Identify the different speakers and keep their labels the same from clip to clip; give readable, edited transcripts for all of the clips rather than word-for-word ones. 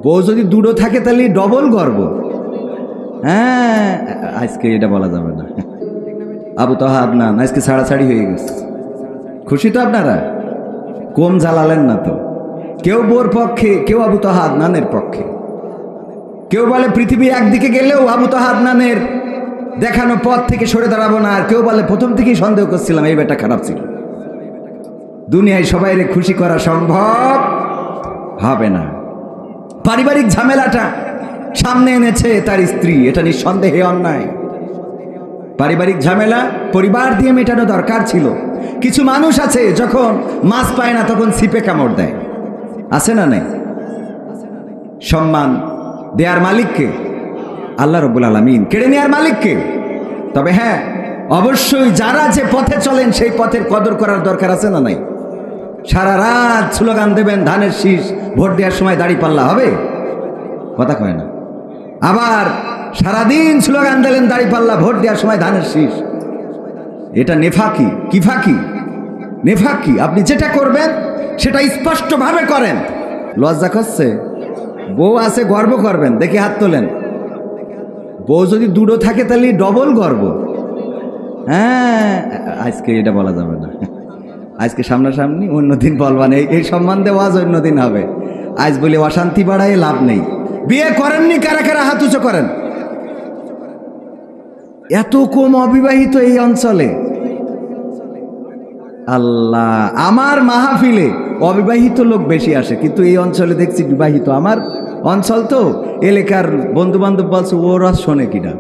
Speaker 1: বউ যদি দুটো থাকে তাহলে ডবল গর্ব। হ্যাঁ, আজকে এটা বলা যাবে না। আবু তাহা আদনান আজকে ছাড়াছাড়ি হয়ে গেছে। খুশি তো আপনারা? কম জ্বালালেন না তো। কেউ বোর পক্ষে, কেউ আবু তাহা আদনানের পক্ষে। কেউ বলে পৃথিবী একদিকে গেলেও আবু তাহা আদনানের দেখানো পথ থেকে সরে দাঁড়াবো না। আর কেউ বলে প্রথম থেকেই সন্দেহ করছিলাম এই বেটা খারাপ ছিল। দুনিয়ায় সবাইরে খুশি করা সম্ভব হবে না। পারিবারিক ঝামেলাটা সামনে এনেছে তার স্ত্রী, এটা নিঃসন্দেহে অন্যায়। পারিবারিক ঝামেলা পরিবার দিয়ে মেটানো দরকার ছিল। কিছু মানুষ আছে যখন মাছ পায় না তখন ছিপে কামড় দেয়, আছে না নাই? সম্মান দেয়ার মালিককে আল্লাহ রাব্বুল আলামিন, কেড়ে নেয়ার মালিককে। তবে হ্যাঁ, অবশ্যই যারা যে পথে চলেন সেই পথের কদর করার দরকার আছে না নাই? সারা রাত স্লোগান দেবেন ধানের শীষ, ভোট দেওয়ার সময় দাঁড়িপাল্লা হবে? কথা কয় না। আবার সারাদিন স্লোগান দিলেন দাঁড়িপাল্লা, ভোট দেওয়ার সময় ধানের শীষ। এটা নেফাকি। কি ফাঁকি? নেফাকি। আপনি যেটা করবেন সেটা স্পষ্টভাবে করেন। লজ্জা করছে? বউ আছে, গর্ব করবেন। দেখি হাত তোলেন। বউ যদি দুটো থাকে তাহলে ডবল গর্ব। হ্যাঁ, আজকে এটা বলা যাবে না। আজকে সামনাসামনি, অন্যদিন বলবান। এই সম্মান দেওয়া আজ অন্যদিন হবে। আজ বলে অশান্তি বাড়ায় লাভ নেই। বিয়ে করেননি কারা কারা হাত উঁচু করেন। এত কম অবিবাহিত এই অঞ্চলে। আল্লাহ, আমার মাহফিলে অবিবাহিত লোক বেশি আসে, কিন্তু এই অঞ্চলে দেখছি বিবাহিত। আমার অঞ্চল তো, এলাকার বন্ধু বান্ধব বলছে ওরা শোনে কিনা,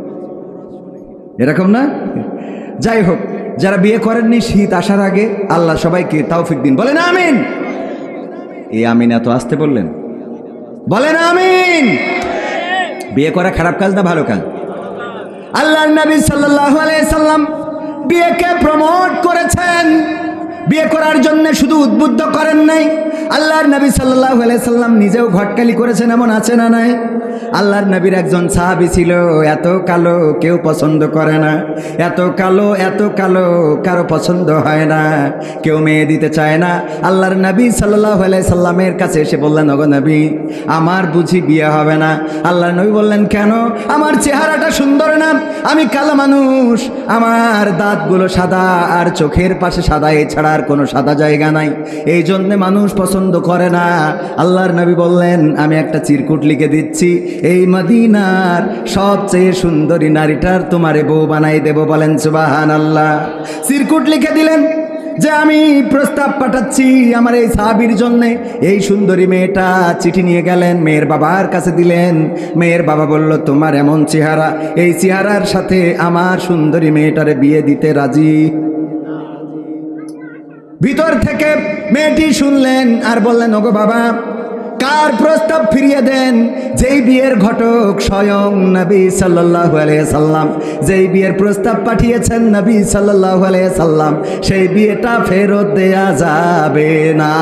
Speaker 1: এরকম না? যাই হোক, যারা বিয়ে করেননি শীত আসার আগে আল্লাহ সবাইকে তৌফিক দিন। বলেন আমিন। এই আমিন এত আসতে বললেন? বলেন আমিন। বিয়ে করা খারাপ কাজ না ভালো কাজ? আল্লাহর নবী সাল্লাল্লাহু আলাইহি সাল্লাম বিয়েকে প্রমোট করেছেন। বিয়ে করার জন্য শুধু উদ্বুদ্ধ করেন নাই, আল্লাহর নবী সাল্লাল্লাহু আলাইহি সাল্লাম নিজেও ঘটকালি করেছেন। এমন আছে না নাই? আল্লাহর নবীর একজন সাহাবী ছিল, এত কালো কেউ পছন্দ করে না, এত কালো কারো পছন্দ হয় না, কেউ মেয়ে দিতে চায় না। আল্লাহর নবী সাল্লাল্লাহু আলাইহি সাল্লামের কাছে এসে বললেন, ওগো নবী, আমার বুঝি বিয়ে হবে না? আল্লাহর নবী বললেন, কেন? আমার চেহারাটা সুন্দর না, আমি কালো মানুষ, আমার দাঁতগুলো সাদা আর চোখের পাশে সাদা, এছাড়া আর কোনো সাদা জায়গা নাই, এই জন্যে মানুষ পছন্দ করে না। আল্লাহর নবী বললেন, আমি একটা চিরকুট লিখে দিচ্ছি, এই মদিনার সবচেয়ে সুন্দরী নারীটার তোমারে বউ বানাই দেব। বলেন সুবহানাল্লাহ। চিরকুট লিখে দিলেন যে আমি প্রস্তাব পাঠাচ্ছি আমার এই সাহাবীর জন্যে। এই সুন্দরী মেয়েটা চিঠি নিয়ে গেলেন, মেয়ের বাবার কাছে দিলেন। মেয়ের বাবা বলল, তোমার এমন চেহারা, এই চেহারার সাথে আমার সুন্দরী মেয়েটারে বিয়ে দিতে রাজি। ভিতর থেকে মেয়েটি শুনলেন আর বললেন, ওগো বাবা, কার প্রস্তাব ফিরিয়ে দেন? যেই বিয়ের ঘটক স্বয়ং নবী সাল্লাল্লাহু আলাইহি সাল্লাম, যেই বিয়ের প্রস্তাব পাঠিয়েছেন নবী সাল্লাল্লাহু আলাইহি সাল্লাম, সেই বিয়েটা ফেরত দেয়া যাবে না।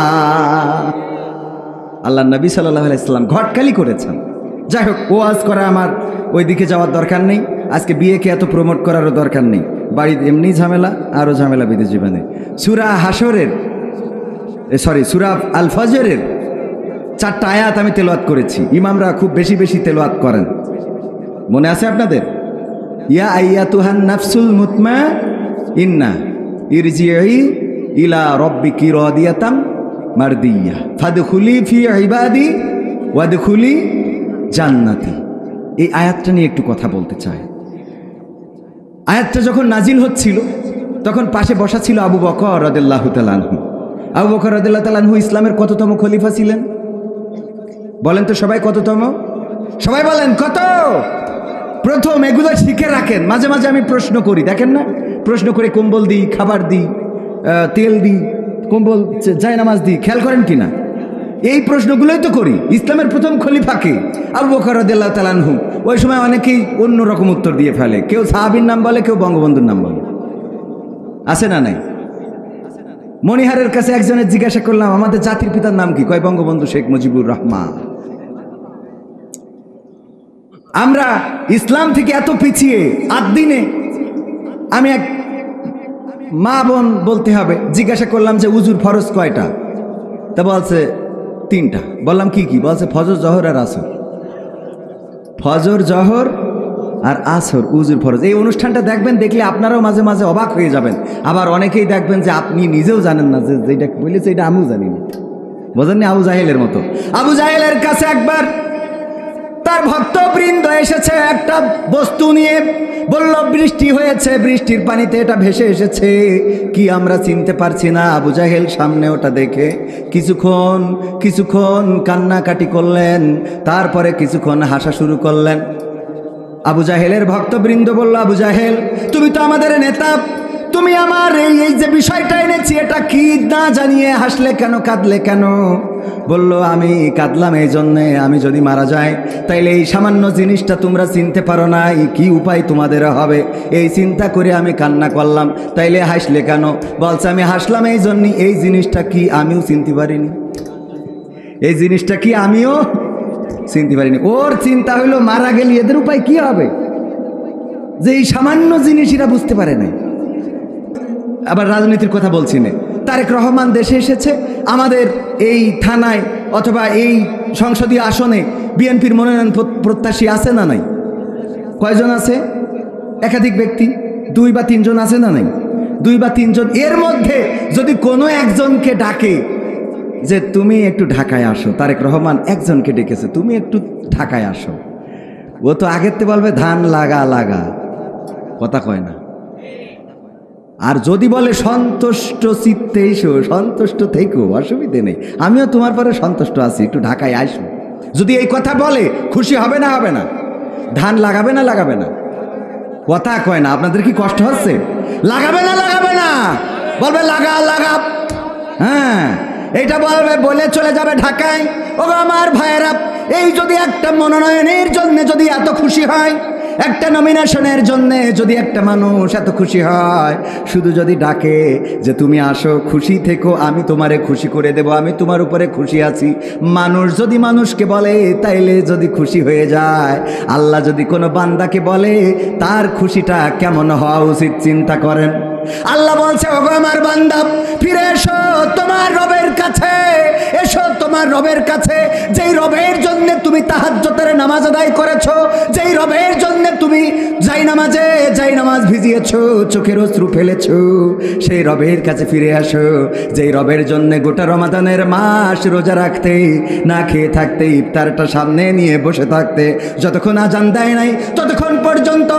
Speaker 1: আল্লাহ নবী সাল্লাল্লাহু আলাইহি সাল্লাম ঘটকালি করেছেন। যাই হোক, ওয়াজ করা আমার ওইদিকে যাওয়ার দরকার নেই। আজকে বিয়েকে এত প্রমোট করারও দরকার নেই। বাড়িতে এমনি ঝামেলা, আরও ঝামেলা বিদেশ জীবনে। সূরা হাশরের, সূরা আল ফজরের 4টা আয়াত আমি তেলাওয়াত করেছি। ইমামরা খুব বেশি বেশি তেলাওয়াত করেন, মনে আছে আপনাদের? ইয়া আইয়াতুহান নাফসুল মুতমাইন্না ইরজিই ইলা রাব্বিকি রাদিয়াতাম মারদিয়া ফাদখুলি ফি ইবাদি ওয়াদখুলি জান্নাতি। এই আয়াতটা নিয়ে একটু কথা বলতে চাই। আয়াতটা যখন নাজিল হচ্ছিল তখন পাশে বসা ছিল আবু বকর রাদিয়াল্লাহু তাআলা আনহু। আবু বকর রাদিয়াল্লাহু তাআলা আনহু ইসলামের কততম খলিফা ছিলেন? বলেন তো সবাই, কততম? সবাই বলেন কত? প্রথম। এগুলো শিখে রাখেন। মাঝে মাঝে আমি প্রশ্ন করি, দেখেন না, প্রশ্ন করে কম্বল দিই, খাবার দিই, তেল দিই, কম্বল, জায়নামাজ দিই, খেয়াল করেন কিনা? এই প্রশ্নগুলোই তো করি। ইসলামের প্রথম খলিফাকে আবু বকর রাদিয়াল্লাহু তাআলা আনহু। ওই সময় অনেকেই অন্য রকম উত্তর দিয়ে ফেলে, কেউ সাহাবীর নাম বলে, কেউ বঙ্গবন্ধুর নাম বলে, আছে না নাই? মনিহারের কাছে একজনের জিজ্ঞাসা করলাম, আমাদের জাতির পিতার নাম কি? কয় বঙ্গবন্ধু শেখ মুজিবুর রহমান। আমরা ইসলাম থেকে এত পিছিয়ে, আদিনে আমি এক মা বোন বলতে হবে, জিজ্ঞাসা করলাম যে উজুর ফরজ কয়টা? তা বলছে তিনটা। বললাম কি কি? বলছে ফজর, জহর আর আসর। ফজর, জহর আর আসর, উজুর ফরজ। এই অনুষ্ঠানটা দেখবেন, দেখলে আপনারাও মাঝে মাঝে অবাক হয়ে যাবেন। আবার অনেকেই দেখবেন যে আপনি নিজেও জানেন না যে যেটা বলেছে এটা আমিও জানি না। বোঝেননি? আবু জাহেলের মতো। আবু জাহেলের কাছে একবার তার ভক্তবৃন্দ এসেছে একটা বস্তু নিয়ে, বলল বৃষ্টি হয়েছে, বৃষ্টির পানিতে এটা ভেসে এসেছে, কি আমরা চিনতে পারছি না। আবু জাহেল সামনে ওটা দেখে কিছুক্ষণ কান্নাকাটি করলেন, তারপরে কিছুক্ষণ হাসা শুরু করলেন। আবু জাহেলের ভক্তবৃন্দ বলল, আবু জাহেল তুমি তো আমাদের নেতা, তুমি আমার এই যে বিষয়টা এনেছি এটা কি না জানিয়ে হাসলে কেন, কাঁদলে কেন? বলল আমি কাঁদলাম এই জন্যে, আমি যদি মারা যাই তাইলে এই সামান্য জিনিসটা তোমরা চিনতে পারো না, কি উপায় তোমাদের হবে, এই চিন্তা করে আমি কান্না করলাম। তাইলে হাসলে কেন? বলছে আমি হাসলাম এই জন্যই, এই জিনিসটা কি আমিও চিনতে পারিনি, এই জিনিসটা কি আমিও চিনতে পারিনি। ওর চিন্তা হইলো মারা গেলে এদের উপায় কি হবে, যে এই সামান্য জিনিস এরা বুঝতে পারে না। আবার রাজনীতির কথা বলছি না, তারেক রহমান দেশে এসেছে, আমাদের এই থানায় অথবা এই সংসদীয় আসনে বিএনপির মনোনয়ন প্রত্যাশী আছে না নাই? কয়জন আছে? একাধিক ব্যক্তি, 2 বা 3 জন আছে না নাই? 2 বা 3 জন। এর মধ্যে যদি কোনো একজনকে ডাকে যে তুমি একটু ঢাকায় আসো, তারেক রহমান একজনকে ডেকেছে, তুমি একটু ঢাকায় আসো, ও তো আগের থেকে বলবে ধান লাগা লাগা, কথা কয় না। আর যদি বলে সন্তুষ্ট চিত্তে এসো, সন্তুষ্ট থেকো, অসুবিধে নেই, আমিও তোমার পরে সন্তুষ্ট আছি, একটু ঢাকায় আসো, যদি এই কথা বলে খুশি হবে না হবে না? ধান লাগাবে না লাগাবে না? কথা কয় না। আপনাদের কি কষ্ট হচ্ছে? লাগাবে না লাগাবে না? বলবে লাগা লাগা, হ্যাঁ এইটা বলবে, বলে চলে যাবে ঢাকায়। ও আমার ভাইয়েরা, এই যদি একটা মনোনয়নের জন্য যদি এত খুশি হয়, একটা নমিনেশনের জন্য যদি একটা মানুষ এত খুশি হয়, শুধু যদি ডাকে যে তুমি আসো, খুশি থেকো, আমি তোমারে খুশি করে দেব, আমি তোমার উপরে খুশি আছি, মানুষ যদি মানুষকে বলে তাইলে যদি খুশি হয়ে যায়, আল্লাহ যদি কোনো বান্দাকে বলে তার খুশিটা কেমন হওয়া উচিত চিন্তা করেন। আল্লাহ বলছে ওগো আমার বান্দা, ফিরে এসো তোমার রবের কাছে, এসো তোমার রবের কাছে, যেই রবের জন্য তুমি তাহাজ্জুদের নামাজ আদায় করেছো, যেই রবের জন্য তুমি যাই নামাজ ভিজিয়েছো, চোখের অশ্রু ফেলেছো, সেই রবের কাছে ফিরে আসো, যেই রবের জন্য গোটা রমাদানের মাস রোজা রাখতে, না খেয়ে থাকতে, ইফতারটা সামনে নিয়ে বসে থাকতে, যতক্ষণ আজান দেয় নাই ততক্ষণ পর্যন্ত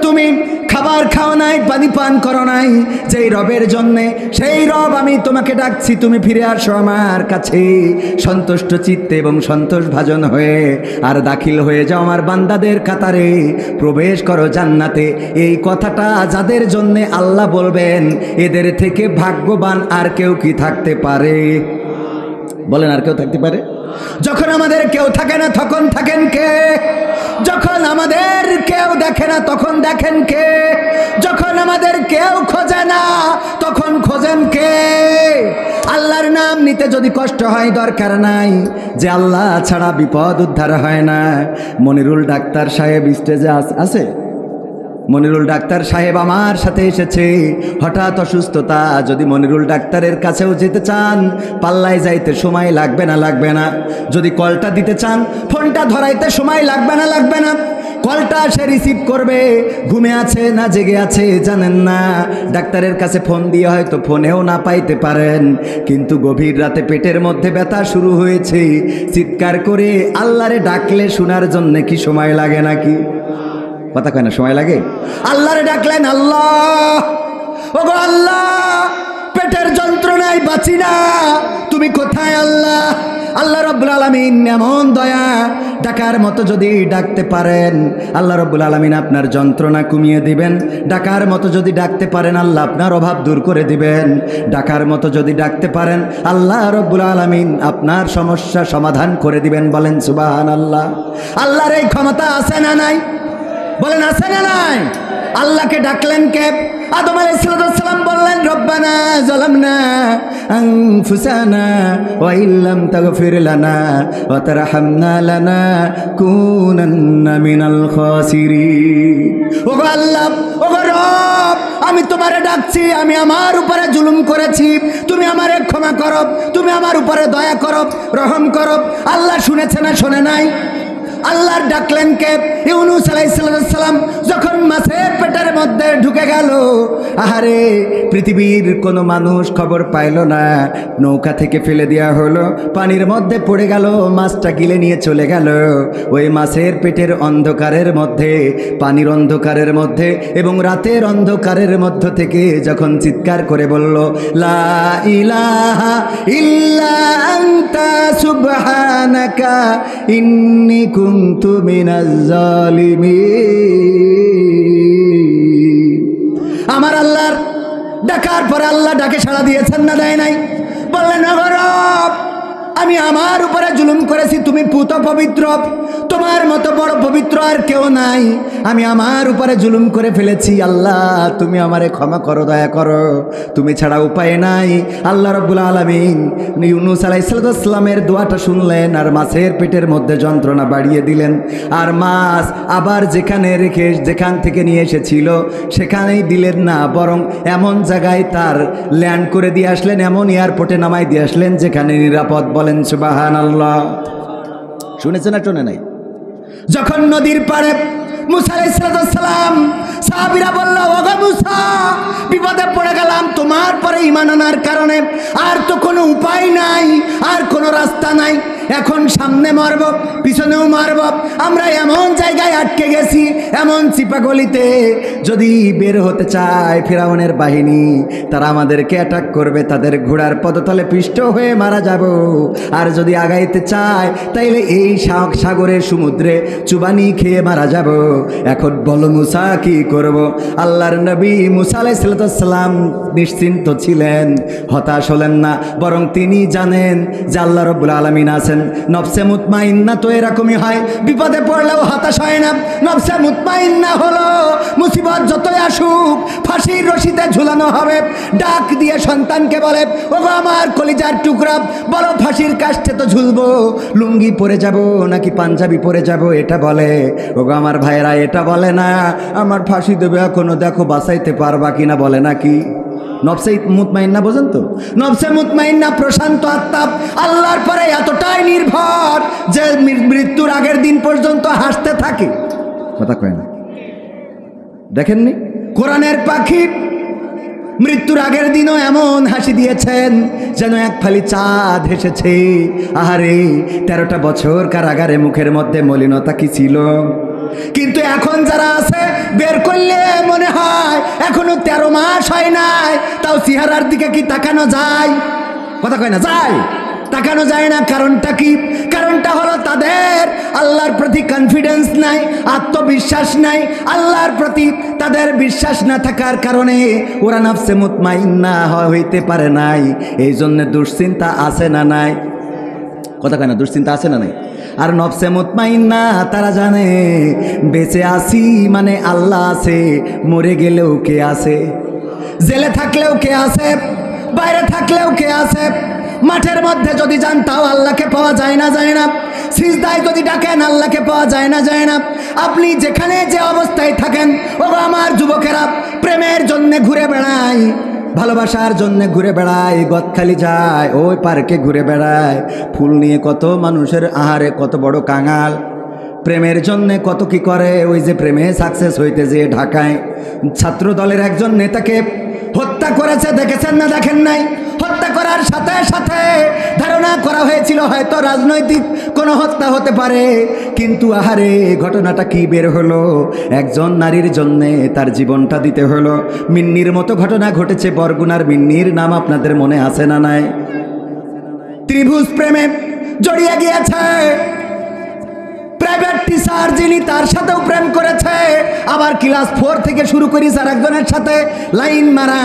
Speaker 1: তুমি খাবার খাও নাই, পানি পান করো নাই, যেই রবের জন্যে, সেই রব আমি তোমাকে ডাকছি, তুমি ফিরে আসো আমার কাছে সন্তুষ্ট চিত্তে এবং সন্তোষ ভাজন হয়ে, আর দাখিল হয়ে যাও আমার বান্দাদের কাতারে, প্রবেশ করো জান্নাতে। এই কথাটা যাদের জন্যে আল্লাহ বলবেন, এদের থেকে ভাগ্যবান আর কেউ কি থাকতে পারে? বলেন, আর কেউ থাকতে পারে? যখন আমাদের কেউ থাকে না তখন থাকেন কে? যখন আমাদের কেউ দেখে না তখন দেখেন কে? যখন আমাদের কেউ খোঁজে না তখন খোঁজেন কে? আল্লাহর নাম নিতে যদি কষ্ট হয়, দরকার নাই, যে আল্লাহ ছাড়া বিপদ উদ্ধার হয় না। মনিরুল ডাক্তার সাহেব স্টেজে আছে, মনিরুল ডাক্তার সাহেব আমার সাথে এসেছে, হঠাৎ অসুস্থতা, যদি মনিরুল ডাক্তারের কাছেও যেতে চান, পাল্লায় যাইতে সময় লাগবে না লাগবে না? যদি কলটা দিতে চান, ফোনটা ধরাইতে সময় লাগবে না লাগবে না? কলটা সে রিসিভ করবে, ঘুমে আছে না জেগে আছে জানেন না, ডাক্তারের কাছে ফোন দিয়ে হয়তো ফোনেও না পাইতে পারেন, কিন্তু গভীর রাতে পেটের মধ্যে ব্যথা শুরু হয়েছে, চিৎকার করে আল্লাহরে ডাকলে শোনার জন্য কি সময় লাগে নাকি? কথা কয় না, সময় লাগে? আল্লাহরে ডাকলেন, আল্লাহ, ওগো আল্লাহ, পেটের যন্ত্রণায় বাঁচি না, তুমি কোথায় আল্লাহ? আল্লাহ রাব্বুল আলামিন এমন দয়া, ডাকার মতো যদি ডাকতে পারেন, আল্লাহ রাব্বুল আলামিন আপনার যন্ত্রণা কমিয়ে দিবেন। ডাকার মতো যদি ডাকতে পারেন, আল্লাহ আপনার অভাব দূর করে দিবেন। ডাকার মতো যদি ডাকতে পারেন, আল্লাহ রাব্বুল আলামিন আপনার সমস্যা সমাধান করে দিবেন। বলেন সুবহানাল্লাহ। আল্লাহর এই ক্ষমতা আছে না নাই? বলেন আছে না নাই? আল্লাহকে ডাকলেন কে? আদম আলাইহিস সালাম বললেন রব্বানা যালামনা আনফুসানা ওয়া ইল্লাম তাগফির লানা ওয়া তারহামনা লানাকুনান্না মিনাল খাসিরিন। ওগো আল্লাহ, ওগো রব, আমি তোমারে ডাকছি, আমি আমার উপরে জুলুম করেছি, তুমি আমারে ক্ষমা করো, তুমি আমার উপরে দয়া করো, রহম করো। আল্লাহ শুনেছে না শোনে নাই? আল্লাহর ডাকলেন কে? ইউনূস আলাইহিস সালাম যখন মাছের পেটের মধ্যে ঢুকে গেল, আহারে পৃথিবীর কোনো মানুষ খবর পাইল না, নৌকা থেকে ফেলে দেওয়া হলো, পানির মধ্যে পড়ে গেল, মাছটা গিলে নিয়ে চলে গেল। ওই মাছের পেটের অন্ধকারের মধ্যে, পানির অন্ধকারের মধ্যে এবং রাতের অন্ধকারের মধ্য থেকে যখন চিৎকার করে বলল লা ইলাহা ইল্লা আনতা সুবহানাকা ইন্নী কুনতু মিনাজ জালিমিন। আমার আল্লাহর ডাকার পরে আল্লাহ ডাকে সাড়া দিয়েছেন না দেয় নাই? বললেন ওগো রব, আমি আমার উপরে জুলুম করেছি, তুমি পুত পবিত্র, তোমার মতো বড় পবিত্র আর কেউ নাই, আমি আমার উপরে জুলুম করে ফেলেছি, আল্লাহ তুমি আমারে ক্ষমা করো, দয়া করো, তুমি ছাড়া উপায় নাই। আল্লাহ রাব্বুল আলামিন ইউনূস আলাইহিস সালামের দোয়াটা শুনলেন আর মাছের পেটের মধ্যে যন্ত্রণা বাড়িয়ে দিলেন। আর মাছ আবার যেখান থেকে নিয়ে এসেছিল সেখানেই দিলেন না, বরং এমন জায়গায় তার ল্যান্ড করে দিয়ে আসলেন, এমন এয়ারপোর্টে নামাই দিয়ে আসলেন যেখানে নিরাপদ। বলেন সুবহানাল্লাহ। শুনেছেন না শোনে নাই? যখন নদীর পাড়ে মুসা আলাইহিস সালাম, সাহাবীরা বলল ওগো মুসা, বিপদে পড়ে গেলাম তোমার পরে ঈমান আনার কারণে, আর তো কোনো উপায় নাই, আর কোনো রাস্তা নাই, এখন সামনে মারব পিছনেও মারব, আমরা এমন জায়গায় আটকে গেছি, এমন চিপাগলিতে, যদি বের হতে চায় ফিরাউনের বাহিনী তারা আমাদেরকে অ্যাটাক করবে, তাদের ঘোড়ার পদতলে পিষ্ট হয়ে মারা যাব, আর যদি আগাইতে চায় তাইলে এই সাগরের সমুদ্রে চুবানি খেয়ে মারা যাব। এখন বলো মুসা কি করব? আল্লাহর নবী মুসা আলাইহিস সালাম নিশ্চিন্ত ছিলেন, হতাশ হলেন না, বরং তিনি জানেন যে আল্লাহ রাব্বুল আলামিন আছেন। নফসে মুতমাইন্না তো এরকমই হয়, বিপদে পড়লেও হতাশ হয় না। নফসে মুতমাইন্না হলো মুসিবত যতই আসুক ফাঁসির রশিতে ঝুলানো হবে, ডাক দিয়ে সন্তানকে বলে ওগো আমার কলিজার টুকরা, বলো ফাঁসির কাষ্ঠে তো ঝুলবো, লুঙ্গি পরে যাব নাকি পাঞ্জাবি পরে যাব এটা বলে। ওগো আমার ভাইয়েরা এটা বলে না আমার ফাঁসি দেবে এখনো, দেখো বাঁচাইতে পারবা কিনা, বলে নাকি? নফসে মুতমাইন্না বোঝেন তো? নফসে মুতমাইন্না প্রশান্ত আত্মা, আল্লাহর পরে এতটাই নির্ভর যে মৃত্যুর আগের দিন পর্যন্ত হাসতে থাকে। কথা কয় না? দেখেননি কোরআনের পাখি মৃত্যুর আগের দিনও এমন হাসি দিয়েছেন যেন এক ফালি চাঁদ হেসেছে। আহারে 13টা বছর কারাগারে মুখের মধ্যে মলিনতা কি ছিল, কিন্তু এখন যারা আছে বের করলে মনে হয় এখনো 13 মাস হয় নাই, তাও চেহারার দিকে কি তাকানো যায়? কথা কয় না? যায়, তাকানো যায় না। কারণটা কি? কারণটা হলো তাদের আল্লাহর প্রতি কনফিডেন্স নাই, আত্মবিশ্বাস নাই। আল্লাহর প্রতি তাদের বিশ্বাস না থাকার কারণে ওরা নফসে মুতমাইন্না হইতে পারে নাই। এই জন্য দুশ্চিন্তা আছে না নাই? কথা কয় না? দুশ্চিন্তা আছে না নাই? আর নফসে মুতমাইন্না তারা জানে বেঁচে আছি মানে আল্লাহ আছে, মরে গেলেও কে আছে, জেলে থাকলেও কে আছে, বাইরে থাকলেও কে আছে, মাঠের মধ্যে যদি যান তাও আল্লাহকে পাওয়া যায় না, যায় না। সিজদায় যদি ডাকেন আল্লাহকে পাওয়া যায় না, যায় না। আপনি যেখানে যে অবস্থায় থাকেন, ও আমার যুবকেরা, প্রেমের জন্য ঘুরে বেড়ায়, ভালোবাসার জন্য ঘুরে বেড়ায়, গদখালি যায়, ওই পার্কে ঘুরে বেড়ায়, ফুল নিয়ে কত মানুষের আহারে কত বড় কাঙাল, প্রেমের জন্যে কত কি করে। ওই যে প্রেমে সাকসেস হইতে যে ঢাকায় ছাত্র দলের একজন নেতাকে হত্যা করেছে, দেখেছেন না দেখেন নাই? হত্যা করার সাথে সাথে ধারণা করা হয়েছিল হয়তো রাজনৈতিক কোনো হত্যা হতে পারে, কিন্তু আহারে ঘটনাটা কি বের হলো? একজন নারীর জন্যে তার জীবনটা দিতে হলো। মিন্নির মতো ঘটনা ঘটেছে, বরগুনার মিন্নির নাম আপনাদের মনে আছে না নাই? ত্রিভুজ প্রেমে জড়িয়ে গিয়েছে, প্রাইভেট টিচার যিনি, তার সাথেও প্রেম করেছে। আবার ক্লাস 4 থেকে শুরু করিস আর একজনের সাথে লাইন মারা।